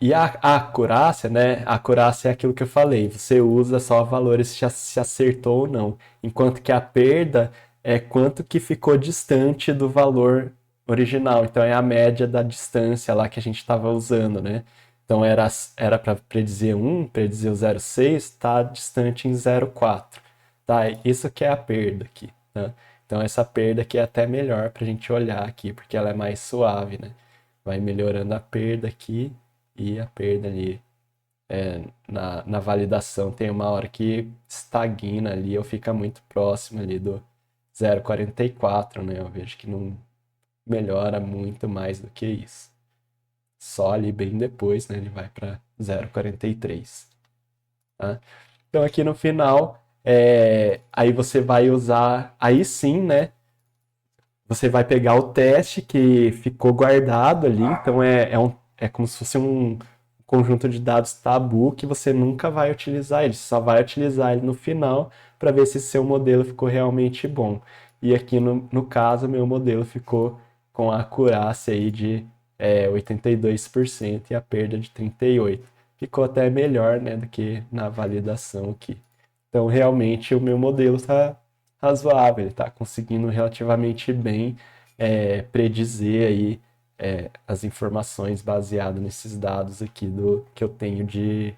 E a acurácia, né? A acurácia é aquilo que eu falei, você usa só valores se acertou ou não, enquanto que a perda é quanto que ficou distante do valor original. Então é a média da distância lá que a gente estava usando, né? Então era para predizer 1, predizer o 0,6, está distante em 0,4. Tá? Isso que é a perda aqui, tá? Então essa perda aqui é até melhor para a gente olhar aqui, porque ela é mais suave, né? Vai melhorando a perda aqui e a perda ali na validação tem uma hora que estagna ali ou fica muito próximo ali do 0,44, né? Eu vejo que não melhora muito mais do que isso. Só ali bem depois, né? Ele vai para 0,43. Tá? Então aqui no final, aí você vai usar, aí sim, né? Você vai pegar o teste que ficou guardado ali, então é como se fosse um conjunto de dados tabu que você nunca vai utilizar ele, você só vai utilizar ele no final para ver se seu modelo ficou realmente bom. e aqui no caso, meu modelo ficou com a acurácia aí de 82% e a perda de 38%. Ficou até melhor, né, do que na validação aqui. Então, realmente, o meu modelo está razoável, ele está conseguindo relativamente bem predizer aí as informações baseadas nesses dados aqui do que eu tenho de,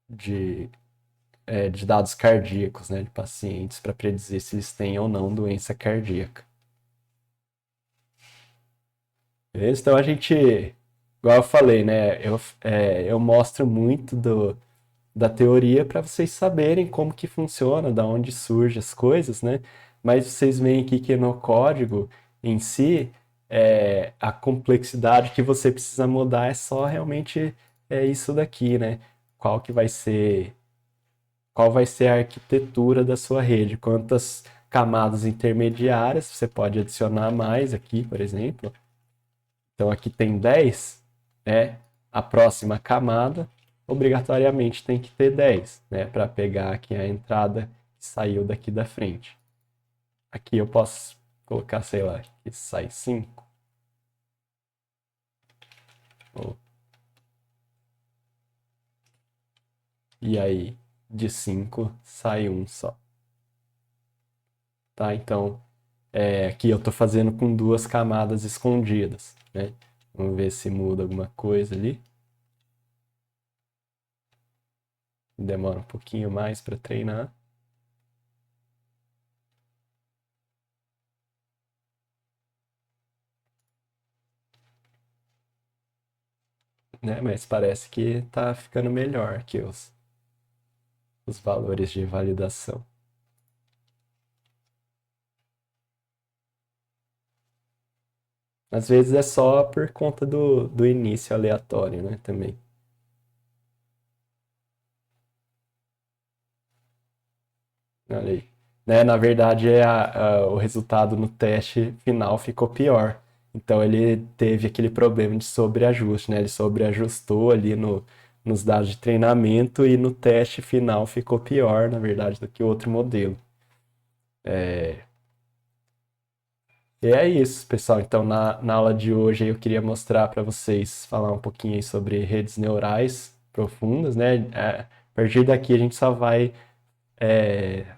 de dados cardíacos, né, de pacientes para predizer se eles têm ou não doença cardíaca. Beleza? Então a gente, igual eu falei, né, eu mostro muito da teoria para vocês saberem como que funciona, da onde surgem as coisas, né? Mas vocês veem aqui que no código em si, a complexidade que você precisa mudar é só realmente isso daqui, né? Qual que vai ser, qual vai ser a arquitetura da sua rede, quantas camadas intermediárias você pode adicionar mais aqui, por exemplo. Então aqui tem 10, né? A próxima camada obrigatoriamente tem que ter 10, né? Para pegar aqui a entrada que saiu daqui da frente. Aqui eu posso colocar, sei lá, que sai 5. E aí, de 5 sai um só. Tá? Então, aqui eu estou fazendo com duas camadas escondidas, né? Vamos ver se muda alguma coisa ali. Demora um pouquinho mais para treinar. Né? Mas parece que está ficando melhor que os valores de validação. Às vezes é só por conta do início aleatório, né? Também. Olha aí. Né? Na verdade, o resultado no teste final ficou pior. Então ele teve aquele problema de sobreajuste, né? Ele sobreajustou ali nos dados de treinamento e no teste final ficou pior, na verdade, do que o outro modelo. E é isso, pessoal. Então, na aula de hoje eu queria mostrar para vocês, falar um pouquinho aí sobre redes neurais profundas, né? A partir daqui a gente só vai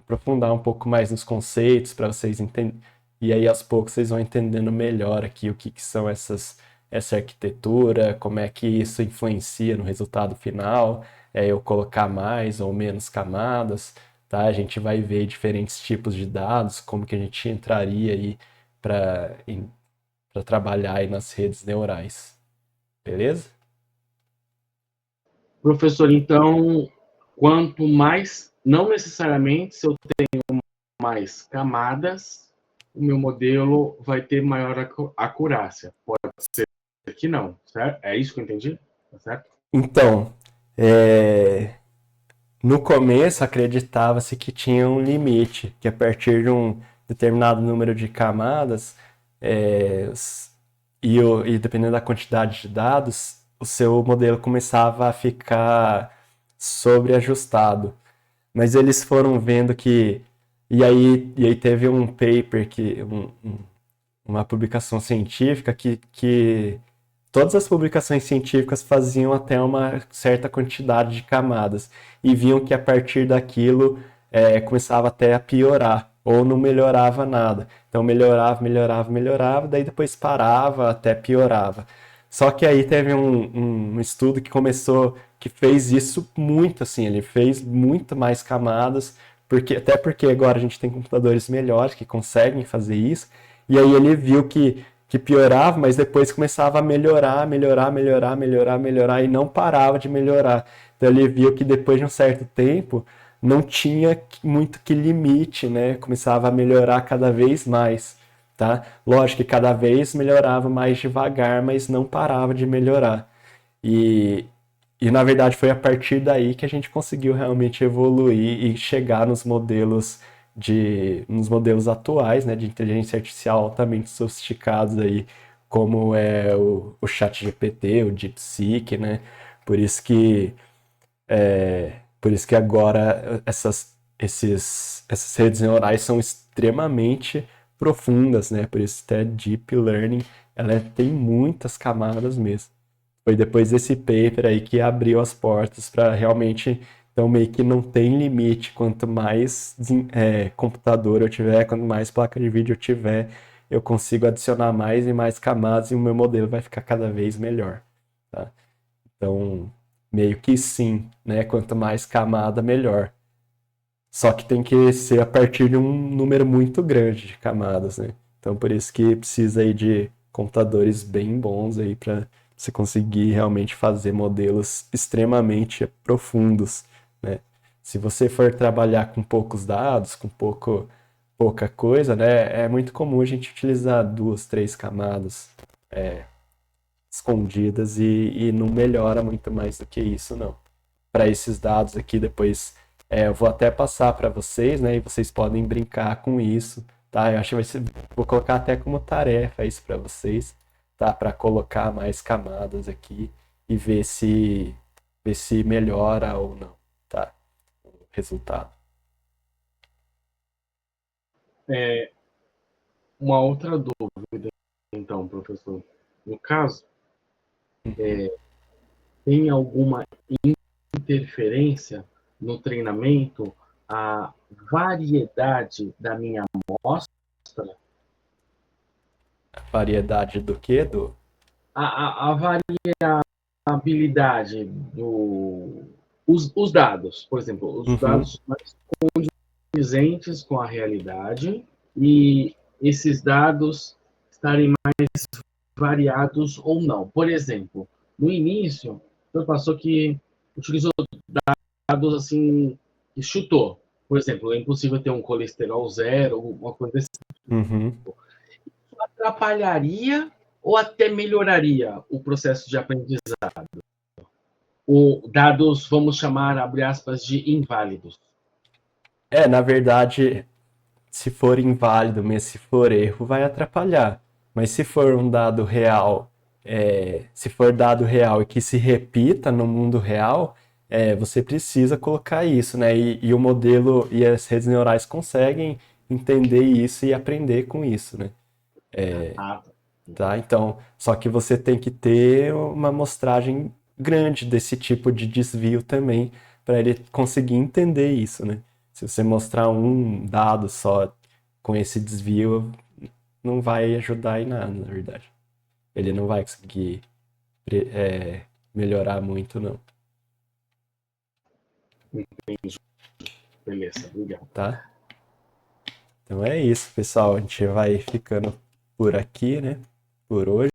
aprofundar um pouco mais nos conceitos para vocês entenderem. E aí, aos poucos, vocês vão entendendo melhor aqui o que são essa arquitetura, como é que isso influencia no resultado final, eu colocar mais ou menos camadas, tá? A gente vai ver diferentes tipos de dados, como que a gente entraria aí para trabalhar aí nas redes neurais. Beleza? Professor, então, quanto mais, não necessariamente se eu tenho mais camadas, o meu modelo vai ter maior acurácia. Pode ser que não, certo? É isso que eu entendi? Tá certo? Então, no começo acreditava-se que tinha um limite, que a partir de um determinado número de camadas, é, e dependendo da quantidade de dados, o seu modelo começava a ficar sobreajustado. Mas eles foram vendo que. E aí teve um paper, uma publicação científica que todas as publicações científicas faziam até uma certa quantidade de camadas e viam que a partir daquilo começava até a piorar ou não melhorava nada. Então melhorava, daí depois parava, até piorava. Só que aí teve um estudo que fez isso muito assim, ele fez muito mais camadas, até porque agora a gente tem computadores melhores que conseguem fazer isso, e aí ele viu que piorava, mas depois começava a melhorar, e não parava de melhorar. Então ele viu que depois de um certo tempo não tinha muito que limite, né? Começava a melhorar cada vez mais, tá? Lógico que cada vez melhorava mais devagar, mas não parava de melhorar. E, e na verdade foi a partir daí que a gente conseguiu realmente evoluir e chegar nos modelos atuais, né, de inteligência artificial altamente sofisticados aí, como é o ChatGPT, o DeepSeek, né? Por isso que Por isso que agora essas redes neurais são extremamente profundas, né? Por isso até Deep Learning, ela tem muitas camadas mesmo. Foi depois desse paper aí que abriu as portas para realmente, então meio que não tem limite. Quanto mais computador eu tiver, quanto mais placa de vídeo eu tiver, eu consigo adicionar mais e mais camadas e o meu modelo vai ficar cada vez melhor, tá? Então, meio que sim, né? Quanto mais camada, melhor. Só que tem que ser a partir de um número muito grande de camadas, né? Então, por isso que precisa aí de computadores bem bons aí para você conseguir realmente fazer modelos extremamente profundos, né? Se você for trabalhar com poucos dados, com pouca coisa, né? É muito comum a gente utilizar 2, 3 camadas escondidas e não melhora muito mais do que isso, não. Para esses dados aqui, depois eu vou até passar para vocês, né? E vocês podem brincar com isso, tá? Eu acho que vou colocar até como tarefa isso para vocês, tá? Para colocar mais camadas aqui e ver se melhora ou não, tá? O resultado. Uma outra dúvida, então, professor. No caso, tem alguma interferência no treinamento a variedade da minha amostra? Variedade do quê? A variabilidade os dados, por exemplo, os Uhum. dados mais condizentes com a realidade e esses dados estarem mais variados ou não. Por exemplo, no início, o passou que utilizou dados assim, que chutou. Por exemplo, é impossível ter um colesterol zero, uma coisa desse. Uhum. Atrapalharia ou até melhoraria o processo de aprendizado? O dados, vamos chamar, abre aspas, de inválidos. Na verdade, se for inválido, mesmo se for erro, vai atrapalhar. Mas se for um dado real, se for dado real e que se repita no mundo real, você precisa colocar isso, né? E o modelo e as redes neurais conseguem entender isso e aprender com isso, né? Ah, Tá? Então, só que você tem que ter uma amostragem grande desse tipo de desvio também para ele conseguir entender isso, né? Se você mostrar um dado só com esse desvio, não vai ajudar em nada, na verdade. Ele não vai conseguir melhorar muito, não, beleza, obrigado. tá? Então é isso, pessoal. A gente vai ficando por aqui, né? Por hoje.